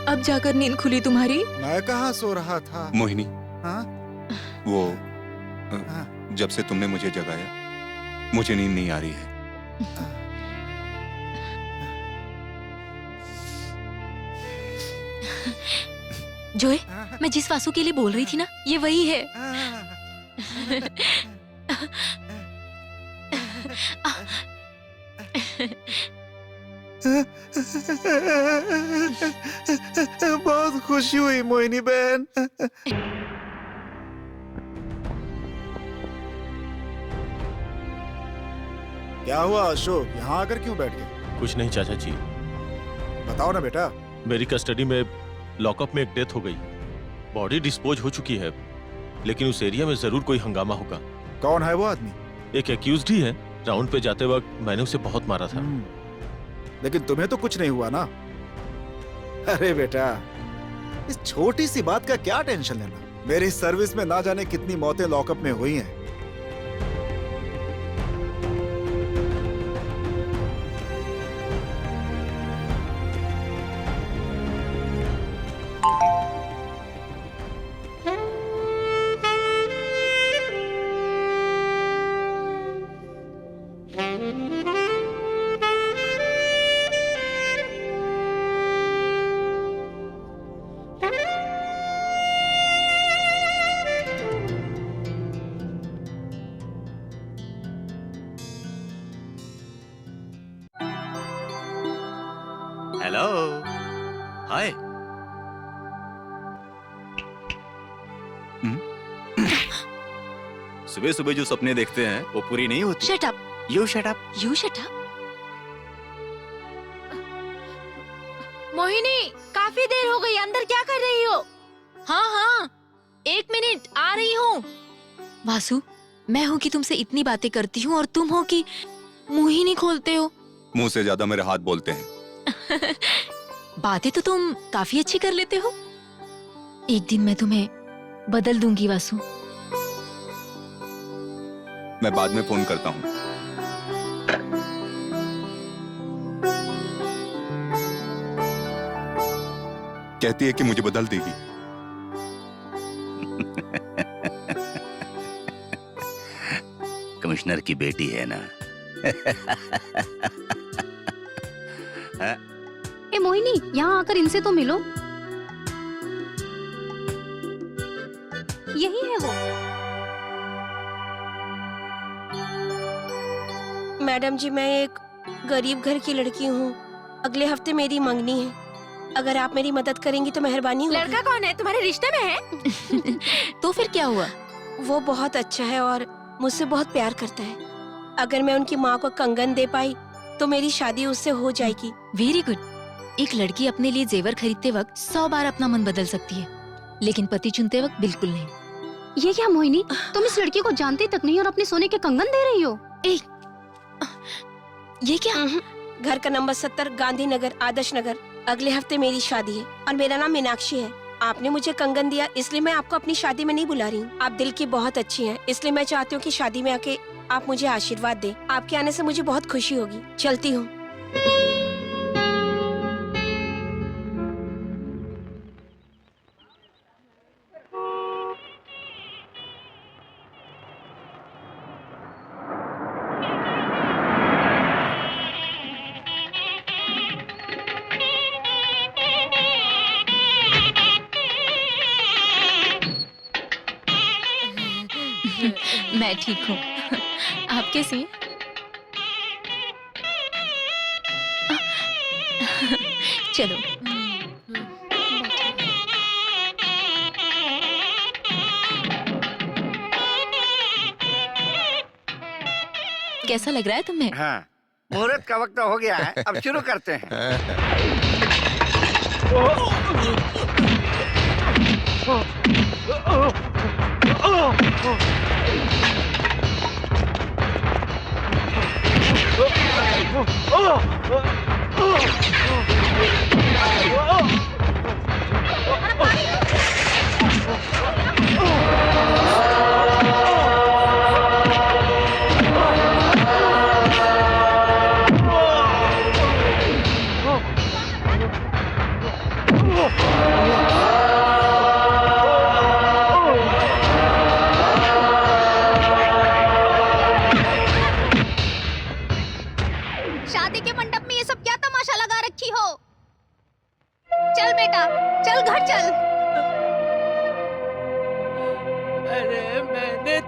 S6: अब जाकर नींद खुली तुम्हारी?
S5: मैं कहाँ सो रहा था।
S12: मोहिनी,
S5: हाँ?
S12: वो जब से तुमने मुझे जगाया मुझे नींद नहीं आ रही है।
S6: जोए, मैं जिस वासु के लिए बोल रही थी ना, ये वही है।
S5: बहुत खुशी हुई मोहिनी बहन। क्या हुआ अशोक, यहाँ आकर क्यों बैठ गए?
S13: कुछ नहीं चाचा जी,
S5: बताओ ना बेटा।
S13: मेरी कस्टडी में लॉकअप में एक डेथ हो गई। बॉडी डिस्पोज हो चुकी है, लेकिन उस एरिया में जरूर कोई हंगामा होगा।
S5: कौन है वो आदमी?
S13: एक एक्यूज्ड ही है। राउंड पे जाते वक्त मैंने उसे बहुत मारा था।
S5: लेकिन तुम्हें तो कुछ नहीं हुआ ना? अरे बेटा, इस छोटी सी बात का क्या टेंशन लेना। मेरी सर्विस में ना जाने कितनी मौतें लॉकअप में हुई हैं।
S9: हेलो, हाय। सुबह सुबह जो सपने देखते हैं वो पूरी नहीं होती।
S6: Shut up.
S9: You shut up.
S6: You shut up.
S15: Mohini, काफी देर हो गई, अंदर क्या कर रही हो?
S6: हाँ हाँ, 1 मिनट आ रही हूँ। वासु, मैं हूँ कि तुमसे इतनी बातें करती हूँ और तुम हो कि मुंह ही नहीं खोलते हो।
S12: मुंह से ज्यादा मेरे हाथ बोलते हैं।
S6: बातें तो तुम काफी अच्छी कर लेते हो। एक दिन मैं तुम्हें बदल दूंगी वासु।
S12: मैं बाद में फोन करता हूँ। कहती है कि मुझे बदल देगी।
S7: कमिश्नर की बेटी है ना।
S11: ए मोहिनी, यहाँ आकर इनसे तो मिलो। यही है वो।
S10: मैडम जी, मैं एक गरीब घर की लड़की हूँ। अगले हफ्ते मेरी मंगनी है। अगर आप मेरी मदद करेंगी तो मेहरबानी होगी।
S15: लड़का कौन है? तुम्हारे रिश्ते में है?
S6: तो फिर क्या हुआ?
S10: वो बहुत अच्छा है और मुझसे बहुत प्यार करता है। अगर मैं उनकी माँ को कंगन दे पाई तो मेरी शादी उससे हो जाएगी।
S6: Very good. एक लड़की अपने लिए जेवर खरीदते वक्त 100 बार अपना मन बदल सकती है, लेकिन पति चुनते वक्त बिल्कुल नहीं।
S11: ये क्या मोहिनी, तुम इस लड़की को जानती तक नहीं और अपने सोने के कंगन दे रही हो?
S6: ये क्या?
S10: घर का नंबर 70, गांधीनगर, आदर्श नगर। अगले हफ्ते मेरी शादी है और मेरा नाम मीनाक्षी है। आपने मुझे कंगन दिया, इसलिए मैं आपको अपनी शादी में नहीं बुला रही हूँ। आप दिल की बहुत अच्छी हैं, इसलिए मैं चाहती हूँ कि शादी में आके आप मुझे आशीर्वाद दें। आपके आने से मुझे बहुत खुशी होगी। चलती हूँ।
S6: मैं ठीक हूँ। आप कैसी हैं? चलो। कैसा लग रहा है तुम्हें?
S2: हाँ, मुहूर्त का वक्त हो गया है, अब शुरू करते हैं।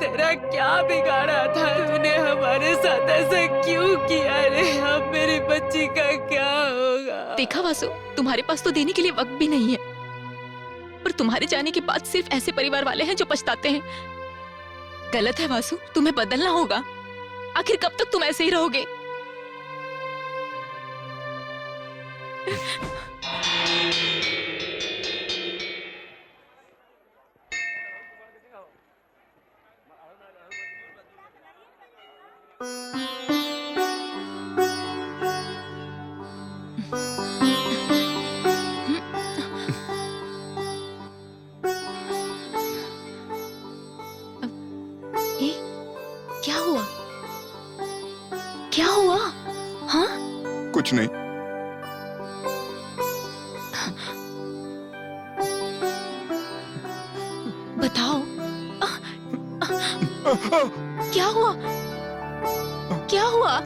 S10: तेरा क्या बिगाड़ा था? तूने हमारे साथ ऐसा क्यों किया रे? अब मेरी बच्ची का क्या होगा?
S6: देखा वासु, तुम्हारे पास तो देने के लिए वक्त भी नहीं है, पर तुम्हारे जाने के बाद सिर्फ ऐसे परिवार वाले हैं जो पछताते हैं। गलत है वासु, तुम्हें बदलना होगा। आखिर कब तक तुम ऐसे ही रहोगे? क्या हुआ? क्या हुआ? हाँ?
S12: कुछ नहीं।
S6: बताओ। क्या हुआ? क्या हुआ?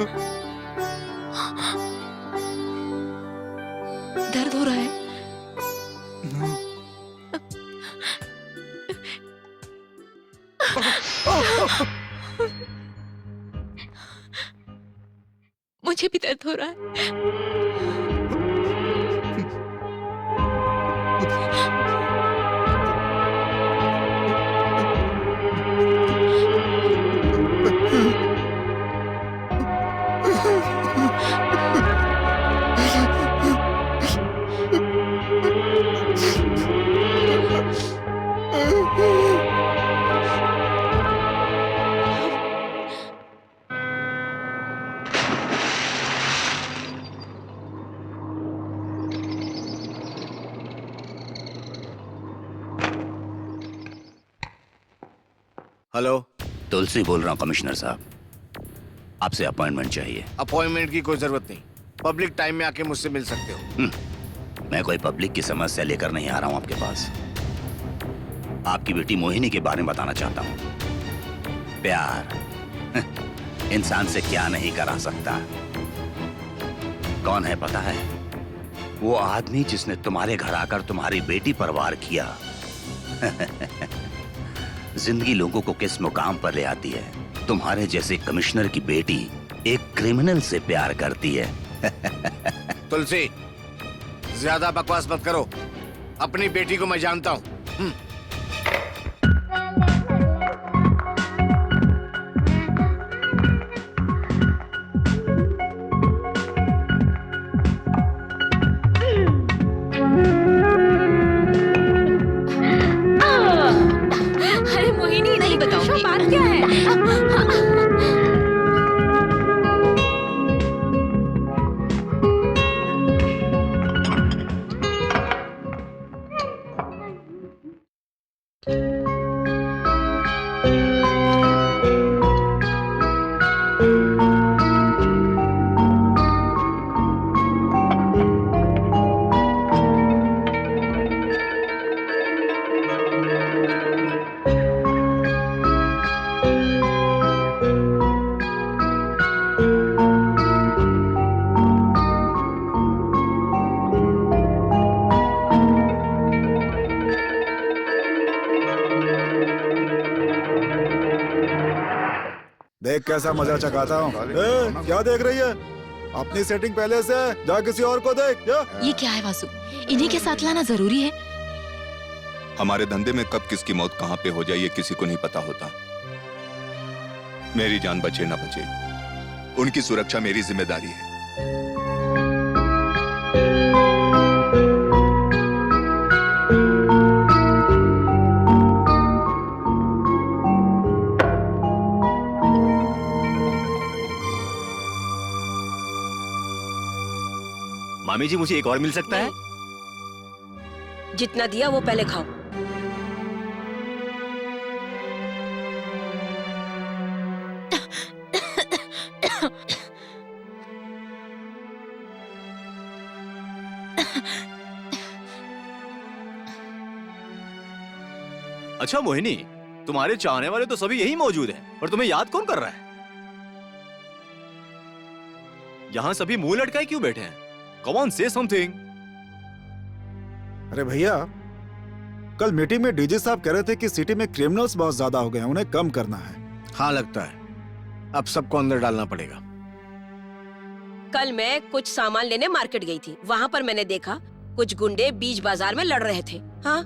S6: दर्द हो रहा है? मुझे भी दर्द हो रहा है।
S14: हेलो,
S7: तुलसी बोल रहा हूँ कमिश्नर साहब, आपसे अपॉइंटमेंट चाहिए।
S14: अपॉइंटमेंट की कोई जरूरत नहीं, पब्लिक टाइम में आके मुझसे मिल सकते हो।
S7: मैं कोई पब्लिक की समस्या लेकर नहीं आ रहा हूँ आपके पास। आपकी बेटी मोहिनी के बारे में बताना चाहता हूँ। प्यार इंसान से क्या नहीं करा सकता। कौन है पता है? वो आदमी जिसने तुम्हारे घर आकर तुम्हारी बेटी पर वार किया। जिंदगी लोगों को किस मुकाम पर ले आती है। तुम्हारे जैसे कमिश्नर की बेटी एक क्रिमिनल से प्यार करती है।
S14: तुलसी, ज्यादा बकवास मत करो। अपनी बेटी को मैं जानता हूँ।
S6: अरे मोहिनी, नहीं बताऊंगी।
S15: बात क्या है?
S5: देख कैसा मजा चकाता हूँ। क्या देख रही है? अपनी सेटिंग पहले से है, जा किसी और को देख। जा।
S6: ये क्या है वासु? इन्हीं के साथ लाना जरूरी है?
S12: हमारे धंधे में कब किसकी मौत कहाँ पे हो जाए ये किसी को नहीं पता होता। मेरी जान बचे ना बचे, उनकी सुरक्षा मेरी जिम्मेदारी है।
S9: मामी जी, मुझे एक और मिल सकता है?
S10: जितना दिया वो पहले खाओ।
S9: अच्छा मोहिनी, तुम्हारे चाहने वाले तो सभी यही मौजूद हैं, पर तुम्हें याद कौन कर रहा है? यहाँ सभी मुंह लटकाए क्यों बैठे हैं? Come on, say something.
S5: अरे भैया, कल मीटिंग में डीजी साहब कह रहे थे कि सिटी में क्रिमिनल्स बहुत ज्यादा हो गए हैं, उन्हें कम करना है।
S14: हाँ लगता है अब सबको अंदर डालना पड़ेगा।
S10: कल मैं कुछ सामान लेने मार्केट गई थी, वहाँ पर मैंने देखा कुछ गुंडे बीच बाजार में लड़ रहे थे। हाँ,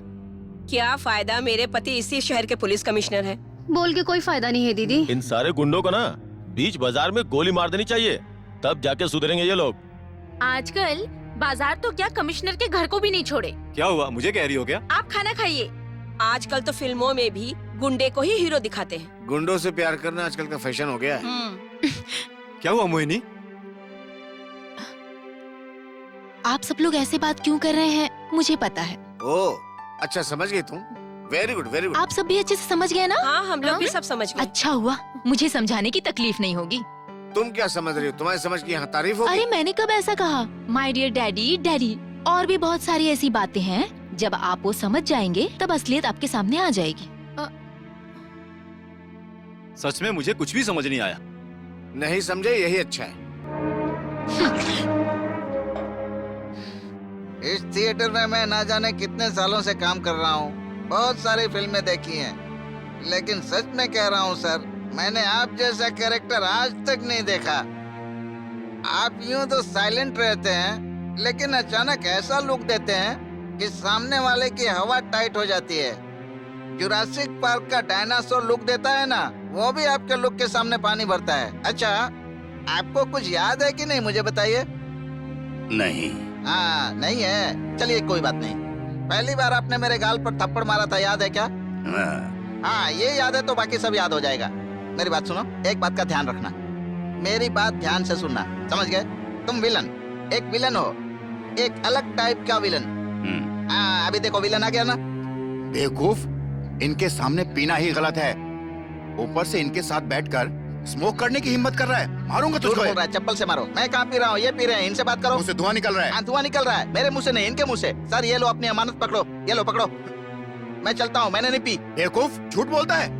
S10: क्या फायदा, मेरे पति इसी शहर के पुलिस कमिश्नर हैं।
S11: बोल के कोई फायदा नहीं है दीदी।
S13: इन सारे गुंडों को ना बीच बाजार में गोली मार देनी चाहिए, तब जाके सुधरेंगे ये लोग।
S15: आजकल बाजार तो क्या कमिश्नर के घर को भी नहीं छोड़े।
S9: क्या हुआ, मुझे कह रही हो क्या?
S15: आप खाना खाइए।
S10: आजकल तो फिल्मों में भी गुंडे को ही हीरो दिखाते हैं।
S14: गुंडों से प्यार करना आजकल का फैशन हो गया है।
S9: क्या हुआ मोहिनी?
S6: आप सब लोग ऐसे बात क्यों कर रहे हैं मुझे पता है।
S14: ओ अच्छा, समझ गई तुम। Very good very good.
S6: आप सब भी अच्छे से समझ गए ना?
S10: हाँ, हम लोग भी सब समझ गए।
S6: अच्छा हुआ, मुझे समझाने की तकलीफ नहीं होगी।
S14: तुम क्या समझ रही हो? तुम्हारी समझ की यहाँ तारीफ होगी।
S6: अरे मैंने कब ऐसा कहा? माय डियर डैडी डैडी, और भी बहुत सारी ऐसी बातें हैं, जब आप वो समझ जाएंगे तब असलियत आपके सामने आ जाएगी।
S9: सच में मुझे कुछ भी समझ नहीं आया।
S14: नहीं समझे यही अच्छा है।
S8: इस थिएटर में मैं ना जाने कितने सालों से काम कर रहा हूँ, बहुत सारी फिल्में देखी हैं, लेकिन सच में कह रहा हूँ सर, मैंने आप जैसा कैरेक्टर आज तक नहीं देखा। आप यूं तो साइलेंट रहते हैं, लेकिन अचानक ऐसा लुक देते हैं कि सामने वाले की हवा टाइट हो जाती है। जुरासिक पार्क का डायनासोर लुक देता है ना, वो भी आपके लुक के सामने पानी भरता है। अच्छा, आपको कुछ याद है कि नहीं, मुझे बताइए।
S7: नहीं।
S8: हाँ नहीं है, चलिए कोई बात नहीं। पहली बार आपने मेरे गाल पर थप्पड़ मारा था, याद है क्या? हाँ ये याद है तो बाकी सब याद हो जाएगा। मेरी बात सुनो, एक बात का ध्यान रखना, मेरी बात ध्यान से सुनना, समझ गए? तुम विलन, एक विलन हो, एक अलग टाइप का विलन। हाँ अभी देखो विलन आ गया ना।
S1: बेवकूफ, इनके सामने पीना ही गलत है, ऊपर से इनके साथ बैठकर स्मोक करने की हिम्मत कर रहा है। मारूंगा तुझको।
S8: बोल रहा है, चप्पल से मारो। मैं कहाँ पी रहा हूँ, ये पी रहे हैं, इनसे बात करो।
S1: मुंह से धुआं निकल रहा है।
S8: हाँ धुआं निकल रहा है, मेरे मुंह से नहीं, इनके मुंह से। सर ये लो अपनी अमानत पकड़ो, ये लो पकड़ो। मैं चलता हूँ, मैंने नहीं पी।
S1: बेवकूफ, झूठ बोलता है।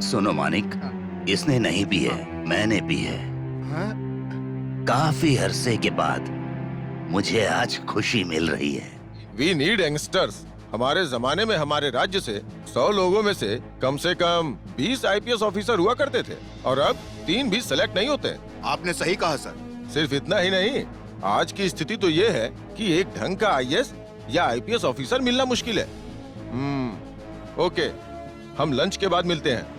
S7: सुनो मानिक, इसने नहीं पी है, मैंने पी है। काफी अरसे के बाद मुझे आज खुशी मिल रही है।
S12: We need youngsters. हमारे जमाने में हमारे राज्य से 100 लोगों में से कम 20 आईपीएस ऑफिसर हुआ करते थे, और अब 3 भी सेलेक्ट नहीं होते।
S1: आपने सही कहा सर।
S12: सिर्फ इतना ही नहीं, आज की स्थिति तो ये है कि एक ढंग का आईएएस या आईपीएस ऑफिसर मिलना मुश्किल है। ओके, हम लंच के बाद मिलते हैं।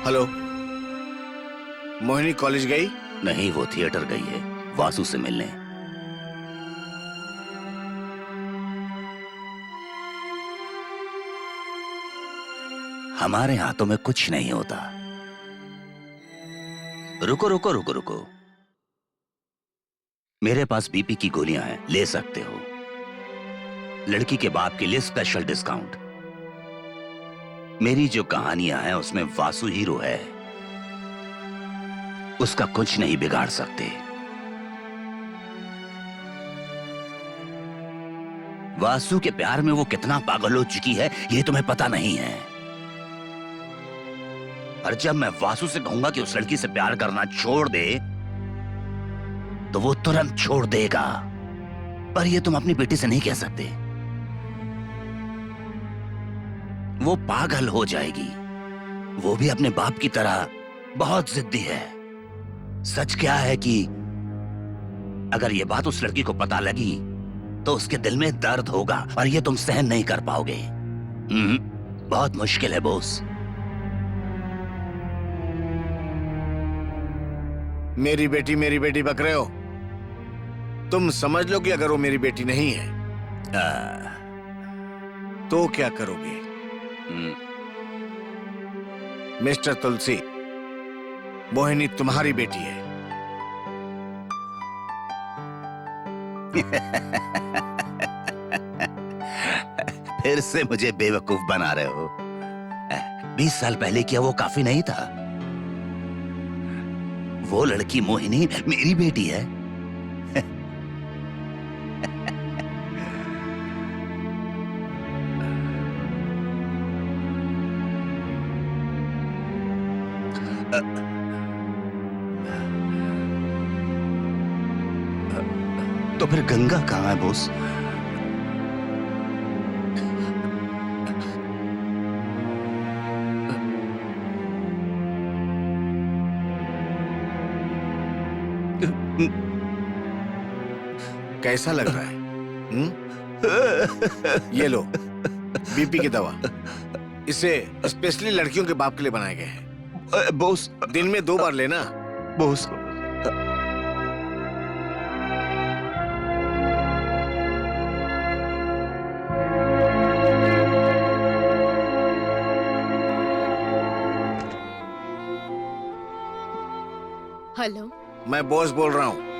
S14: हेलो, मोहिनी कॉलेज गई?
S7: नहीं, वो थिएटर गई है वासु से मिलने। हमारे हाथों में कुछ नहीं होता। रुको रुको रुको रुको, मेरे पास बीपी की गोलियां हैं, ले सकते हो। लड़की के बाप के लिए स्पेशल डिस्काउंट। मेरी जो कहानियां हैं उसमें वासु हीरो है, उसका कुछ नहीं बिगाड़ सकते। वासु के प्यार में वो कितना पागल हो चुकी है ये तुम्हें पता नहीं है। और जब मैं वासु से कहूंगा कि उस लड़की से प्यार करना छोड़ दे तो वो तुरंत छोड़ देगा, पर ये तुम अपनी बेटी से नहीं कह सकते। वो पागल हो जाएगी, वो भी अपने बाप की तरह बहुत जिद्दी है। सच क्या है कि अगर ये बात उस लड़की को पता लगी तो उसके दिल में दर्द होगा और ये तुम सहन नहीं कर पाओगे। बहुत मुश्किल है बॉस।
S14: मेरी बेटी बक रहे हो? तुम समझ लो कि अगर वो मेरी बेटी नहीं है तो क्या करोगे? मिस्टर तुलसी, मोहिनी तुम्हारी बेटी है।
S7: फिर से मुझे बेवकूफ बना रहे हो। 20 साल पहले क्या वो काफी नहीं था? वो लड़की मोहिनी मेरी बेटी है। तो फिर गंगा कहाँ है बॉस?
S14: कैसा लग रहा है? ये लो बीपी की दवा। इसे स्पेशली लड़कियों के बाप के लिए बनाए गए हैं।
S7: बॉस,
S14: दिन में 2 बार लेना।
S7: बॉस,
S6: हेलो,
S14: मैं बॉस बोल रहा हूँ।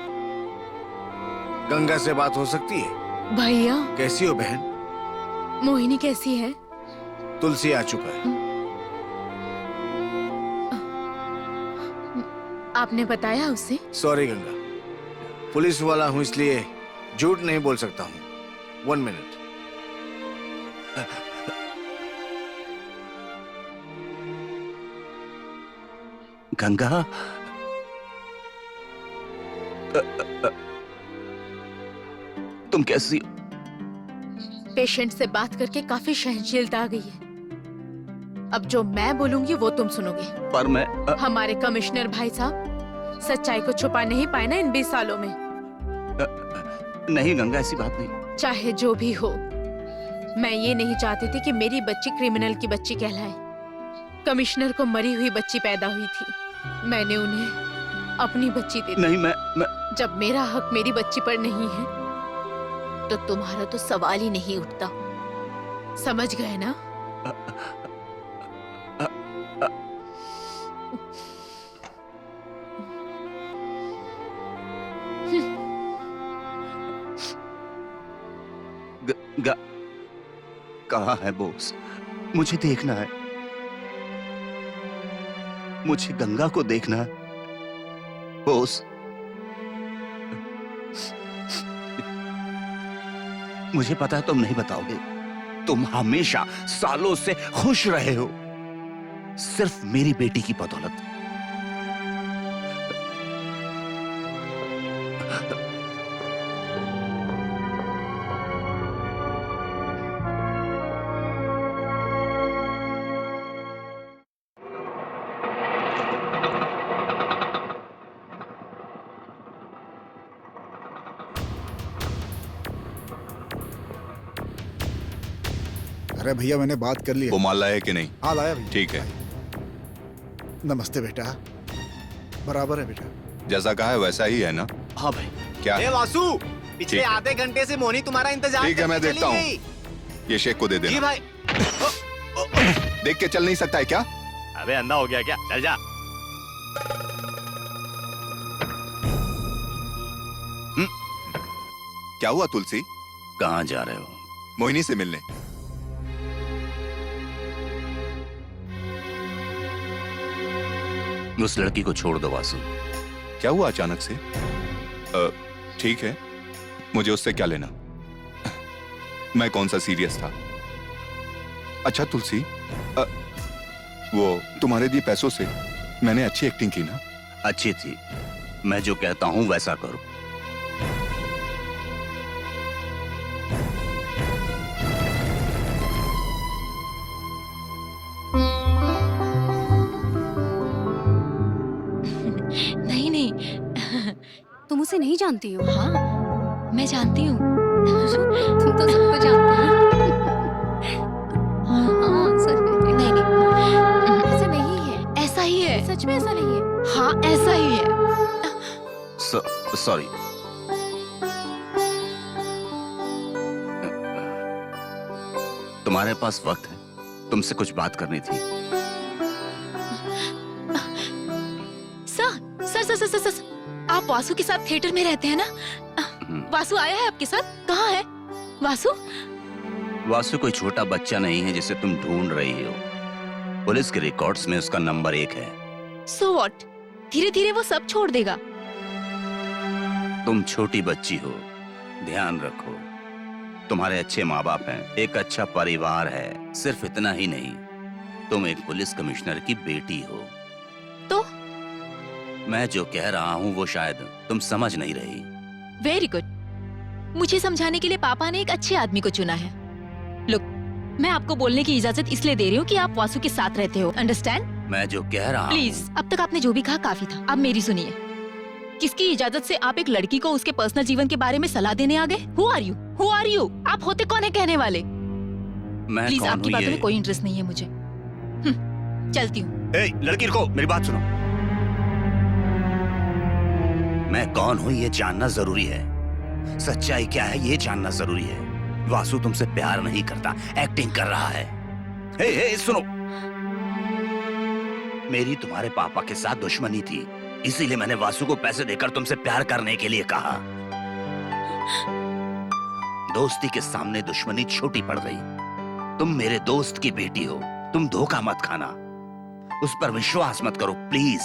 S14: गंगा से बात हो सकती है?
S6: भैया।
S14: कैसी हो बहन?
S6: मोहिनी कैसी है?
S14: तुलसी आ चुका है।
S6: आपने बताया उसे?
S14: सॉरी गंगा, पुलिस वाला हूँ इसलिए झूठ नहीं बोल सकता हूँ। 1 मिनट।
S7: गंगा, तुम कैसी?
S6: पेशेंट से बात करके काफी सहनशीलता आ गई है। अब जो मैं बोलूंगी वो तुम सुनोगे।
S7: पर मैं
S6: हमारे कमिश्नर भाई साहब सच्चाई को छुपा नहीं पाए ना इन 20 सालों में।
S7: नहीं गंगा, ऐसी बात नहीं।
S6: चाहे जो भी हो, मैं ये नहीं चाहती थी कि मेरी बच्ची क्रिमिनल की बच्ची कहलाए। कमिश्नर को मरी हुई बच्ची पैदा हुई थी, मैंने उन्हें अपनी बच्ची दे दी।
S7: नहीं, मैं
S6: जब मेरा हक मेरी बच्ची पर नहीं है तो तुम्हारा तो सवाल ही नहीं उठता। समझ गए ना?
S7: कहाँ है बॉस? मुझे देखना है। मुझे गंगा को देखना है बॉस। मुझे पता है तुम नहीं बताओगे। तुम हमेशा सालों से खुश रहे हो, सिर्फ मेरी बेटी की बदौलत।
S5: अरे भैया, मैंने बात कर ली है।
S3: वो माल लाया है कि नहीं?
S5: हाँ, लाया भैया।
S3: ठीक है।
S5: नमस्ते बेटा। बराबर है बेटा।
S3: जैसा कहा है वैसा ही है ना?
S7: हाँ भाई।
S3: क्या?
S16: ए वासु, पिछले
S3: ठीक है।
S16: आधे घंटे से मोनी तुम्हारा इंतजार
S3: ठीक है, मैं
S16: करके
S3: देखता
S16: चली
S3: हूँ।
S16: गई।
S3: ये शेख को दे
S16: जी
S3: देना।
S16: भाई।
S3: देख के चल नहीं सकता है क्या?
S9: अबे अंधा हो गया क्या? चल जा।
S3: क्या हुआ तुलसी?
S7: कहाँ जा रहे हो?
S3: मोहिनी से मिलने।
S7: उस लड़की को छोड़ दो वासु।
S3: क्या हुआ अचानक से? ठीक है, मुझे उससे क्या लेना? मैं कौन सा सीरियस था? अच्छा तुलसी, वो तुम्हारे दिए पैसों से मैंने अच्छी एक्टिंग की ना?
S7: अच्छी थी। मैं जो कहता हूं वैसा करो।
S6: नहीं नहीं,
S11: तुम उसे नहीं जानती हो?
S6: हाँ मैं जानती हूँ।
S11: तुम तो सबको जानती हो। हाँ, सच में।
S6: नहीं नहीं, ऐसा नहीं है। ऐसा ही है।
S11: सच में ऐसा नहीं है?
S6: हाँ ऐसा ही है।
S7: सॉरी। तुम्हारे पास वक्त है? तुमसे कुछ बात करनी थी।
S6: सर, आप वासु के साथ थिएटर में रहते हैं ना? वासु आया है आपके साथ? कहाँ है वासु?
S7: वासु कोई छोटा बच्चा नहीं है जिसे तुम ढूंढ रही हो। पुलिस के रिकॉर्ड्स में उसका नंबर 1 है।
S6: So what? धीरे धीरे वो सब छोड़ देगा।
S7: तुम छोटी बच्ची हो, ध्यान रखो। तुम्हारे अच्छे माँ बाप हैं, एक अच्छा परिवार है। सिर्फ इतना ही नहीं, तुम एक पुलिस कमिश्नर की बेटी हो।
S6: तो
S7: मैं जो कह रहा हूँ वो शायद तुम समझ नहीं रही।
S6: Very good. मुझे समझाने के लिए पापा ने एक अच्छे आदमी को चुना है। लुक, मैं आपको बोलने की इजाजत इसलिए दे रही हूँ कि आप वासु के साथ रहते हो। अंडरस्टैंड?
S7: मैं जो कह रहा हूँ।
S6: प्लीज, अब तक आपने जो भी कहा काफी था, अब मेरी सुनिए। किसकी इजाजत से आप एक लड़की को उसके पर्सनल जीवन के बारे में सलाह देने आ गए? Who are you? Who are you? आप होते कौन है कहने वाले?
S7: मैं
S6: प्लीज,
S7: कौन
S6: आपकी
S7: हूँ
S6: बातों
S7: ये?
S6: में कोई इंटरेस्ट नहीं है मुझे। चलती हूँ।
S7: लड़की रुको, मेरी बात सुनो। मैं कौन हूँ ये जानना जरूरी है। सच्चाई क्या है ये जानना जरूरी है। वासु तुमसे प्यार नहीं करता, एक्टिंग कर रहा है। हे, सुनो, मेरी तुम्हारे पापा के साथ दुश्मनी थी, इसीलिए मैंने वासु को पैसे देकर तुमसे प्यार करने के लिए कहा। दोस्ती के सामने दुश्मनी छोटी पड़ गई। तुम मेरे दोस्त की बेटी हो, तुम धोखा मत खाना, उस पर विश्वास मत करो प्लीज।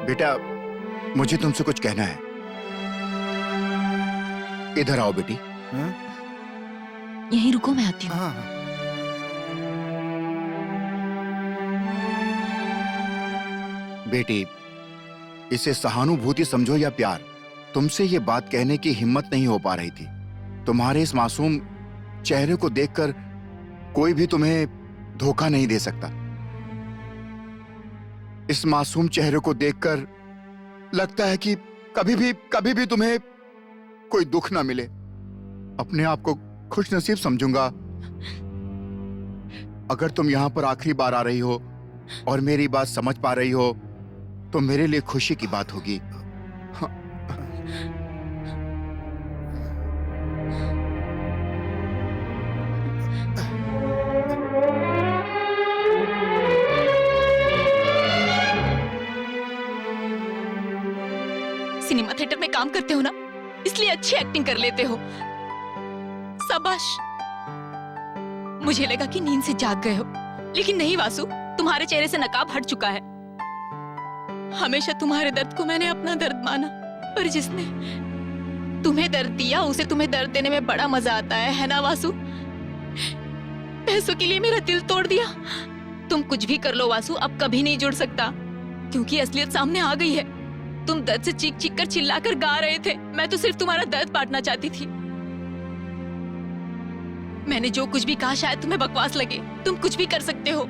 S1: बेटा, मुझे तुमसे कुछ कहना है। इधर आओ बेटी।
S6: यहीं रुको, मैं आती हूँ।
S1: बेटी, इसे सहानुभूति समझो या प्यार, तुमसे ये बात कहने की हिम्मत नहीं हो पा रही थी। तुम्हारे इस मासूम चेहरे को देखकर कोई भी तुम्हें धोखा नहीं दे सकता। इस मासूम चेहरे को देखकर लगता है कि कभी भी तुम्हें कोई दुख ना मिले। अपने आप को खुशनसीब समझूंगा अगर तुम यहां पर आखिरी बार आ रही हो और मेरी बात समझ पा रही हो तो मेरे लिए खुशी की बात होगी।
S6: सिनेमा थिएटर में काम करते हो ना, इसलिए अच्छी एक्टिंग कर लेते हो। शाबाश। मुझे लगा कि नींद से जाग गए हो, लेकिन नहीं वासु, तुम्हारे चेहरे से नकाब हट चुका है। हमेशा तुम्हारे दर्द को मैंने अपना दर्द माना, पर जिसने तुम्हें दर्द दिया उसे तुम्हें दर्द देने में बड़ा मजा आता है ना वासु? पैसों के लिए मेरा दिल तोड़ दिया। तुम कुछ भी कर लो वासु, अब कभी नहीं जुड़ सकता, क्योंकि असलियत सामने आ गई है। तुम दर्द से चीख चीख कर चिल्लाकर गा रहे थे, मैं तो सिर्फ तुम्हारा दर्द बांटना चाहती थी। मैंने जो कुछ भी कहा शायद तुम्हें बकवास लगे, तुम कुछ भी कर सकते हो,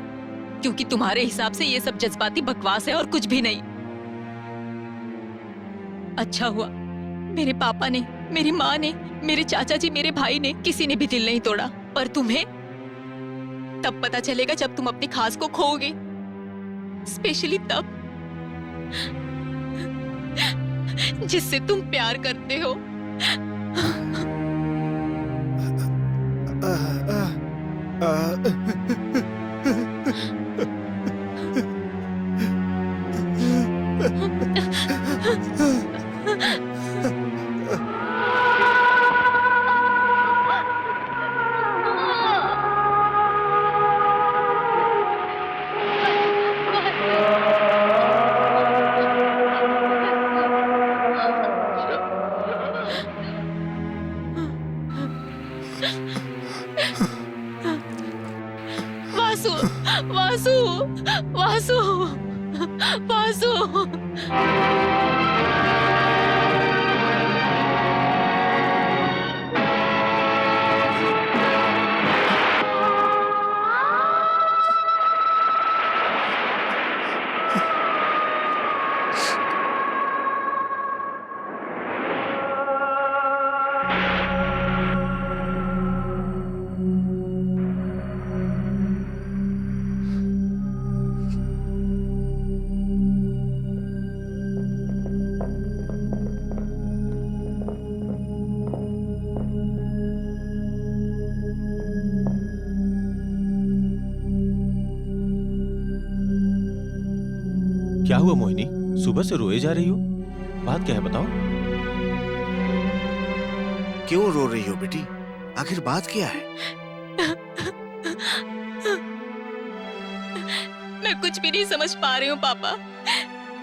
S6: क्योंकि तुम्हारे हिसाब से ये सब जज्बाती बकवास है और कुछ भी नहीं। अच्छा हुआ मेरे पापा ने, मेरी माँ ने, मेरे चाचा जी, मेरे भाई ने, किसी ने भी दिल नहीं तोड़ा। पर तुम्हें तब पता चलेगा जब तुम अपनी खास को खोओगे, स्पेशली तब जिससे तुम प्यार करते हो। वासु, वासु, वासु, वासु।
S13: क्या हुआ मोहिनी? सुबह से रोए जा रही हो, बात क्या है बताओ?
S5: क्यों रो रही हो बेटी? आखिर बात क्या है?
S6: मैं कुछ भी नहीं समझ पा रही हूँ पापा,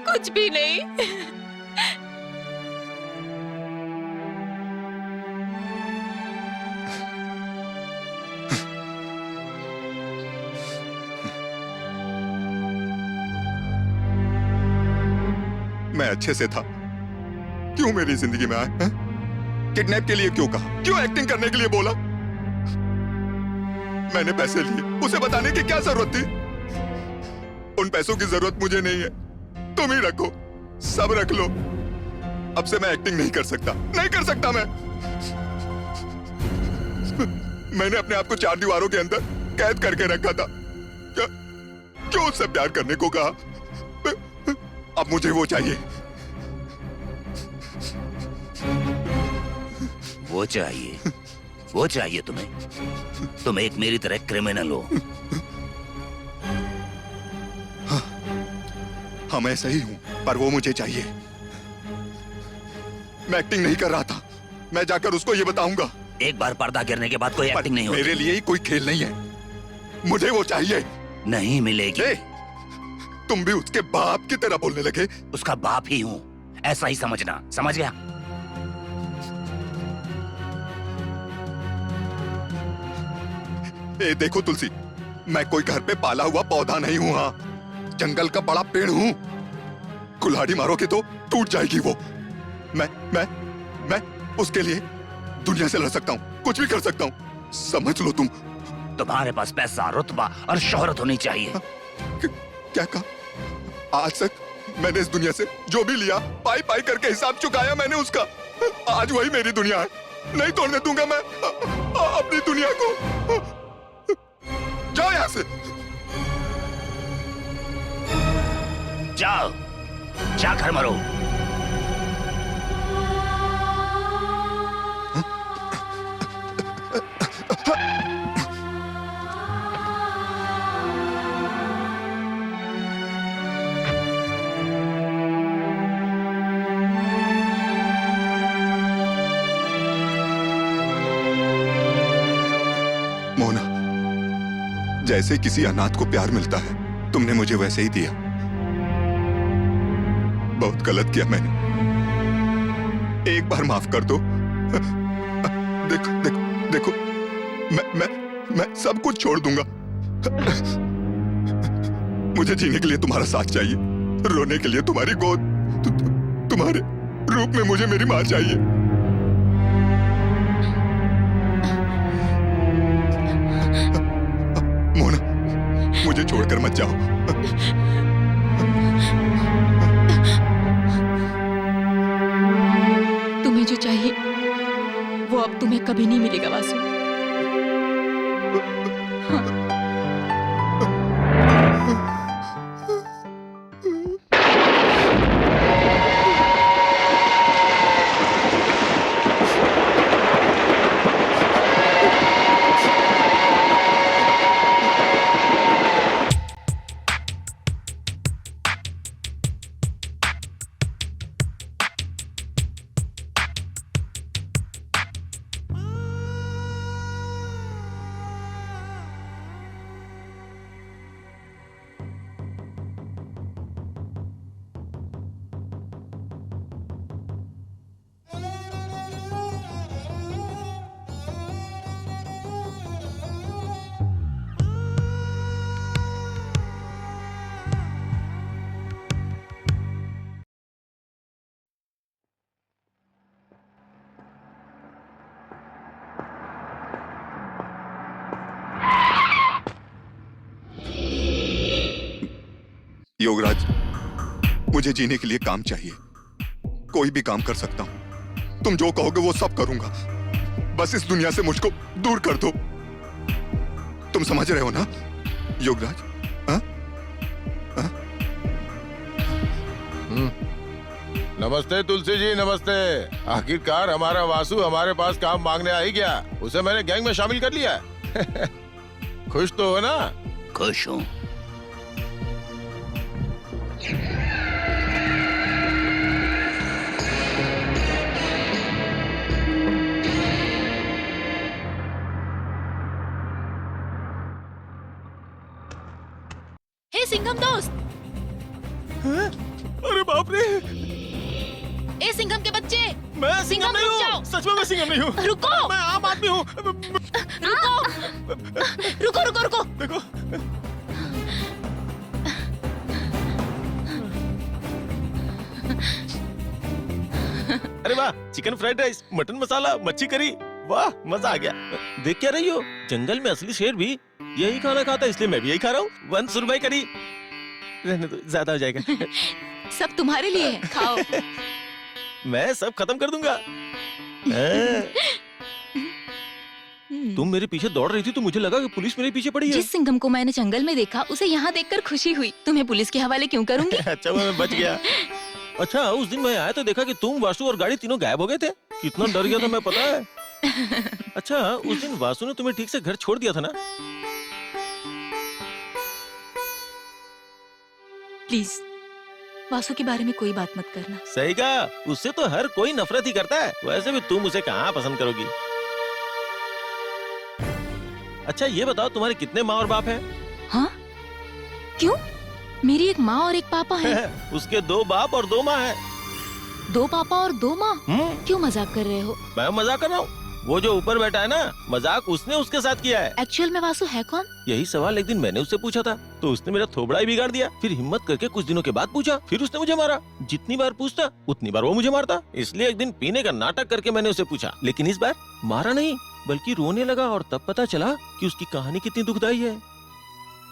S6: कुछ भी नहीं।
S12: मैं अच्छे से था, क्यों मेरी जिंदगी में आए? किडनैप के लिए क्यों कहा? क्यों एक्टिंग करने के लिए बोला? मैंने पैसे लिए, उसे बताने की क्या जरूरत थी? उन पैसों की जरूरत मुझे नहीं है, तुम ही रखो, सब रख लो। अब से मैं एक्टिंग नहीं कर सकता, नहीं कर सकता मैं। मैंने अपने आप को 4 दीवारों के अंदर कैद करके रखा था। क्यों उससे प्यार करने को कहा? अब मुझे वो चाहिए।
S7: वो चाहिए तुम्हें? तुम एक मेरी तरह क्रिमिनल हो।
S12: हाँ, मैं सही हूं, पर वो मुझे चाहिए। मैं एक्टिंग नहीं कर रहा था, मैं जाकर उसको ये बताऊंगा।
S7: एक बार पर्दा गिरने के बाद कोई एक्टिंग नहीं होती।
S12: मेरे लिए ही कोई खेल नहीं है, मुझे वो चाहिए।
S7: नहीं मिलेगी।
S12: तुम भी उसके बाप की तरह बोलने लगे।
S7: उसका बाप ही हूँ, ऐसा ही समझना, समझ गया?
S12: ए देखो तुलसी, मैं कोई घर पे पाला हुआ पौधा नहीं हूँ। हाँ, जंगल का बड़ा पेड़ हूँ। कुल्हाड़ी मारोगे तो टूट जाएगी वो। मैं उसके लिए दुनिया से लड़ सकता हूँ, कुछ भी कर सकता हूँ, समझ लो तुम।
S7: तुम्हारे पास पैसा, रुतबा और शोहरत होनी चाहिए।
S12: क्या कहा? आज तक मैंने इस दुनिया से जो भी लिया, पाई पाई करके हिसाब चुकाया मैंने उसका। आज वही मेरी दुनिया है, नहीं तोड़ने दूंगा मैं अपनी दुनिया को। जाओ यहां से,
S7: जाओ, जाकर मरो।
S12: मोना, जैसे किसी अनाथ को प्यार मिलता है, तुमने मुझे वैसे ही दिया। बहुत गलत किया मैंने, एक बार माफ कर दो। देखो देखो देखो, मैं सब कुछ छोड़ दूंगा। मुझे जीने के लिए तुम्हारा साथ चाहिए, रोने के लिए तुम्हारी गोद, तुम्हारे रूप में मुझे मेरी माँ चाहिए। मुझे छोड़कर मत जाओ।
S6: तुम्हें जो चाहिए वो अब तुम्हें कभी नहीं मिलेगा वासु। हाँ।
S12: योगराज, मुझे जीने के लिए काम चाहिए, कोई भी काम कर सकता हूं। तुम जो कहोगे वो सब करूंगा, बस इस दुनिया से मुझको दूर कर दो। तुम समझ रहे हो ना योगराज? हाँ? हाँ?
S13: नमस्ते तुलसी जी, नमस्ते। आखिरकार हमारा वासु हमारे पास काम मांगने आ ही गया। उसे मैंने गैंग में शामिल कर लिया। खुश तो हो ना?
S7: खुश हूँ।
S15: सिंघम दोस्त।
S13: अरे बाप रे,
S15: ए सिंघम के बच्चे,
S13: मैं सिंघम नहीं हूँ। सच में मैं सिंघम नहीं हूँ।
S15: रुको,
S13: मैं आम आदमी हूँ।
S15: रुको रुको रुको।
S13: देखो, अरे वाह, चिकन फ्राइड राइस, मटन मसाला, मच्छी करी, वाह मजा आ गया। देख क्या रही हो, जंगल में असली शेर भी यही खाना खाता है, इसलिए मैं भी यही खा रहा हूँ। 1 सुरमई करी, रहने दो, ज्यादा हो जाएगा।
S6: सब तुम्हारे लिए है, खाओ।
S13: मैं सब खत्म कर दूंगा। तुम मेरे पीछे दौड़ रही थी तो मुझे लगा कि पुलिस मेरे पीछे पड़ी है।
S6: जिस सिंघम को मैंने जंगल में देखा, उसे यहाँ देखकर खुशी हुई। तुम्हें पुलिस के हवाले क्यों करूंगी?
S13: अच्छा मैं बच गया। अच्छा, उस दिन मैं आया तो देखा कि तुम, वासु और गाड़ी तीनों गायब हो गए थे। कितना डर गया था मैं, पता है? अच्छा, उस दिन वासु ने तुम्हें ठीक से घर छोड़ दिया था ना?
S6: प्लीज वासु के बारे में कोई बात मत करना।
S13: सही कहा, उससे तो हर कोई नफरत ही करता है। वैसे भी तुम उसे कहाँ पसंद करोगी? अच्छा ये बताओ, तुम्हारे कितने माँ और बाप हैं?
S6: हाँ? क्यों? मेरी एक माँ और एक पापा हैं।
S13: उसके 2 बाप और 2 माँ हैं।
S6: 2 पापा और 2 माँ? क्यों मजाक कर रहे हो?
S13: मैं मजाक कर रहा हूँ। वो जो ऊपर बैठा है ना, मजाक उसने उसके साथ किया है।
S6: एक्चुअल में वासु है कौन?
S13: यही सवाल एक दिन मैंने उससे पूछा था, तो उसने मेरा थोबड़ा ही बिगाड़ दिया। फिर हिम्मत करके कुछ दिनों के बाद पूछा, फिर उसने मुझे मारा। जितनी बार पूछता उतनी बार वो मुझे मारता। इसलिए एक दिन पीने का नाटक करके मैंने उसे पूछा, लेकिन इस बार मारा नहीं बल्कि रोने लगा। और तब पता चला कि उसकी कहानी कितनी दुखदाई है।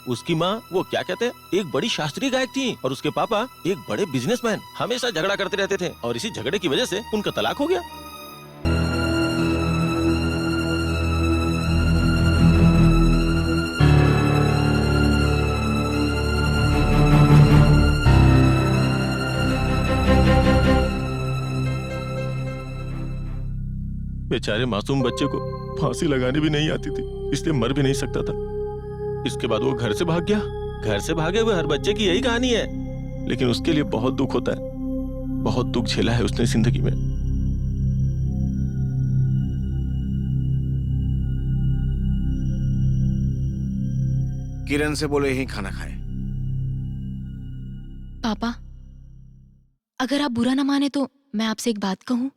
S13: उसकी माँ, वो क्या कहते हैं, एक बड़ी शास्त्रीय गायक थी, और उसके पापा एक बड़े बिजनेसमैन। हमेशा झगड़ा करते रहते थे, और इसी झगड़े की वजह से उनका तलाक हो गया। बेचारे मासूम बच्चे को फांसी लगाने भी नहीं आती थी, इसलिए मर भी नहीं सकता था। इसके बाद वो घर से भाग गया। घर से भागे हुए हर बच्चे की यही कहानी है, लेकिन उसके लिए बहुत दुख होता है। बहुत दुख झेला है उसने जिंदगी में।
S14: किरण से बोले यही खाना खाए।
S6: पापा, अगर आप बुरा न माने तो मैं आपसे एक बात कहूं।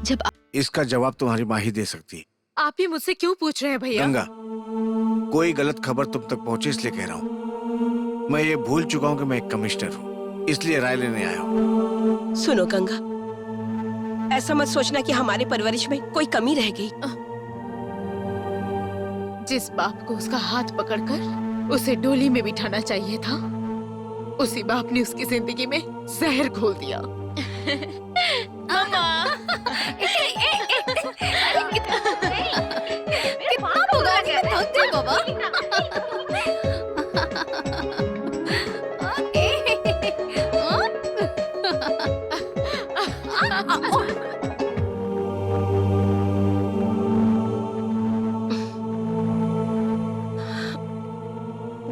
S6: जब
S14: इसका जवाब तुम्हारी माँ ही दे सकती।
S10: आप ही मुझसे क्यों पूछ रहे हैं भैया?
S14: गंगा, कोई गलत खबर तुम तक पहुंचे इसलिए कह रहा हूँ। मैं ये भूल चुका हूँ कि मैं एक कमिश्नर हूँ, इसलिए राय लेने आया हूँ।
S10: सुनो गंगा, ऐसा मत सोचना कि हमारे परवरिश में कोई कमी रह गई।
S17: जिस बाप को उसका हाथ पकड़कर उसे डोली में बिठाना चाहिए था, उसी बाप ने उसकी जिंदगी में जहर घोल दिया।
S15: मामा,
S17: कितना बुरा गया थकते बाबा।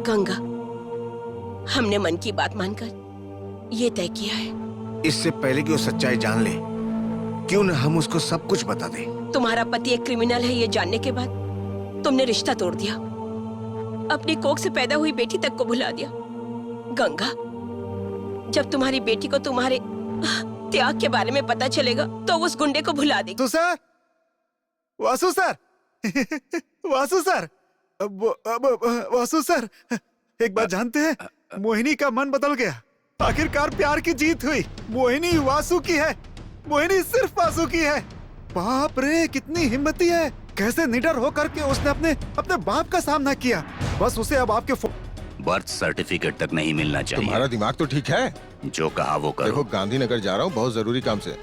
S10: गंगा, हमने मन की बात मानकर ये तय किया है।
S14: इससे पहले कि वो सच्चाई जान ले, क्यों न हम उसको सब कुछ बता दें।
S10: तुम्हारा पति एक क्रिमिनल है ये जानने के बाद तुमने रिश्ता तोड़ दिया, अपनी कोख से पैदा हुई बेटी तक को भुला दिया। गंगा, जब तुम्हारी बेटी को तुम्हारे त्याग के बारे में पता चलेगा तो उस गुंडे को भुला देगी।
S5: तो sir, Vasu sir, Vasu sir, Vasu sir, एक बात जानते हैं, मोहिनी का मन बदल गया। आखिरकार प्यार की जीत हुई। मोहिनी वासु की है, मोहिनी सिर्फ वासु की है। बाप रे, कितनी हिम्मती है, कैसे निडर होकर के उसने अपने बाप का सामना किया। बस उसे अब आपके
S7: बर्थ सर्टिफिकेट तक नहीं मिलना चाहिए।
S3: तुम्हारा दिमाग तो ठीक है,
S7: जो कहा वो करो।
S3: देखो, गांधीनगर जा रहा हूँ बहुत जरूरी काम से।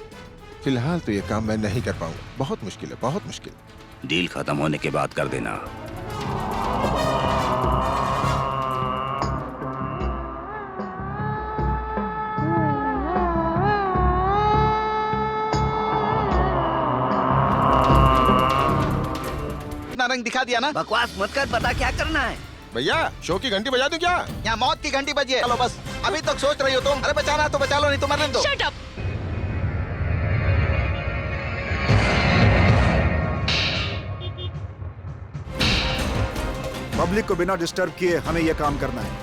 S3: फिलहाल तो ये काम मैं नहीं कर पाऊंगा, बहुत मुश्किल है, बहुत मुश्किल।
S7: डील खत्म होने के बाद कर देना।
S8: रंग दिखा दिया ना।
S2: बकवास मत कर, बता क्या करना है।
S3: भैया, शो की घंटी बजा दूं क्या?
S8: यहाँ मौत की घंटी बजी है। चलो बस, अभी तक सोच रही हो तुम। अरे बचाना तो बचा लो, नहीं तो मरने दो।
S15: Shut up.
S5: पब्लिक को बिना डिस्टर्ब किए हमें यह काम करना है।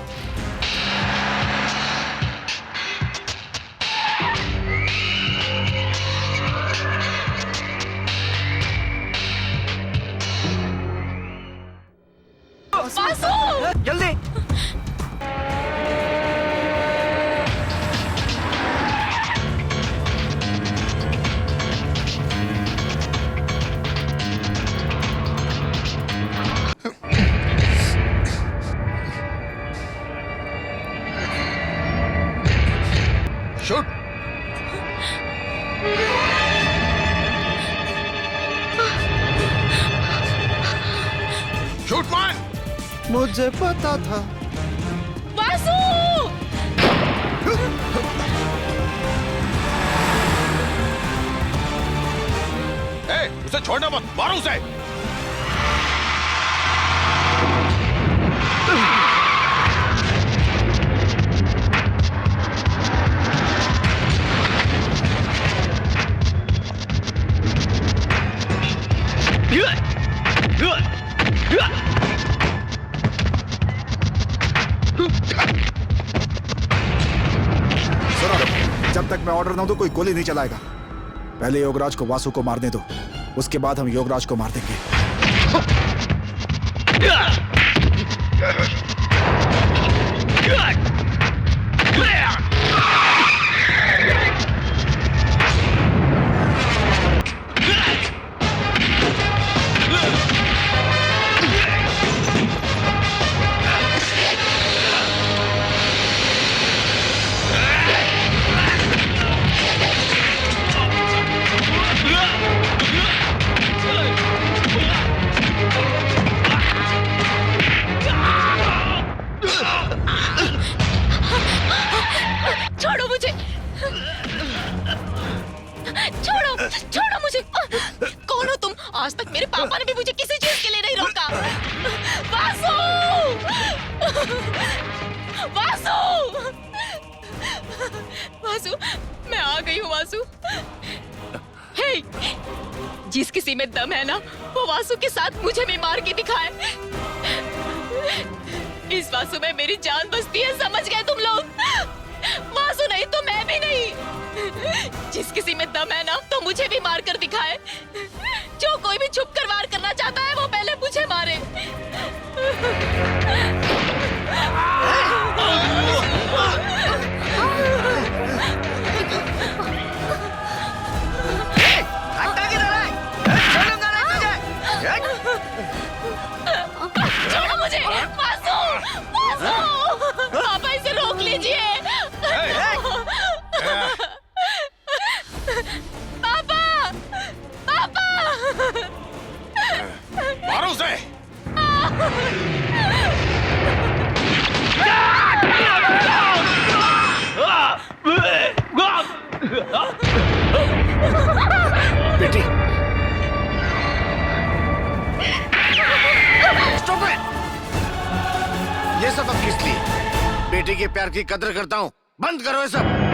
S2: जल्दी।
S14: शूट। शूट मान।
S5: मुझे पता था।
S15: वासु!
S13: उसे छोड़ना मत, मारो उसे।
S5: जब तक मैं ऑर्डर ना दूं कोई गोली नहीं चलाएगा। पहले योगराज को वासु को मारने दो, उसके बाद हम योगराज को मार देंगे।
S15: छोड़ो मुझे, छोड़ो, छोड़ो मुझे। कौन हो तुम? आज तक मेरे पापा ने भी मुझे किसी चीज के लिए नहीं रोका। वासु! वासु! वासु, मैं आ गई हूँ वासु। हे, जिस किसी में दम है ना, वो वासु के साथ मुझे भी मार के दिखाए। इस वासु में मेरी जान बसती है, समझ गए तुम लोग? वासु नहीं तो मैं भी नहीं। जिस किसी में दम है ना, तो मुझे भी मार कर दिखाए। जो कोई भी छुप कर वार करना चाहता है, वो पहले मुझे मारे।
S2: हटा किधर है? छोड़ूंगा नहीं तुझे।
S15: छोड़ो मुझे, वासु! वासु! पापा इसे रोक लीजिए। पापा! पापा!
S13: मारो उसे।
S14: बेटी, स्टॉप इट! ये सब अब किस लिए? बेटी के प्यार की कदर करता हूँ, बंद करो ये सब।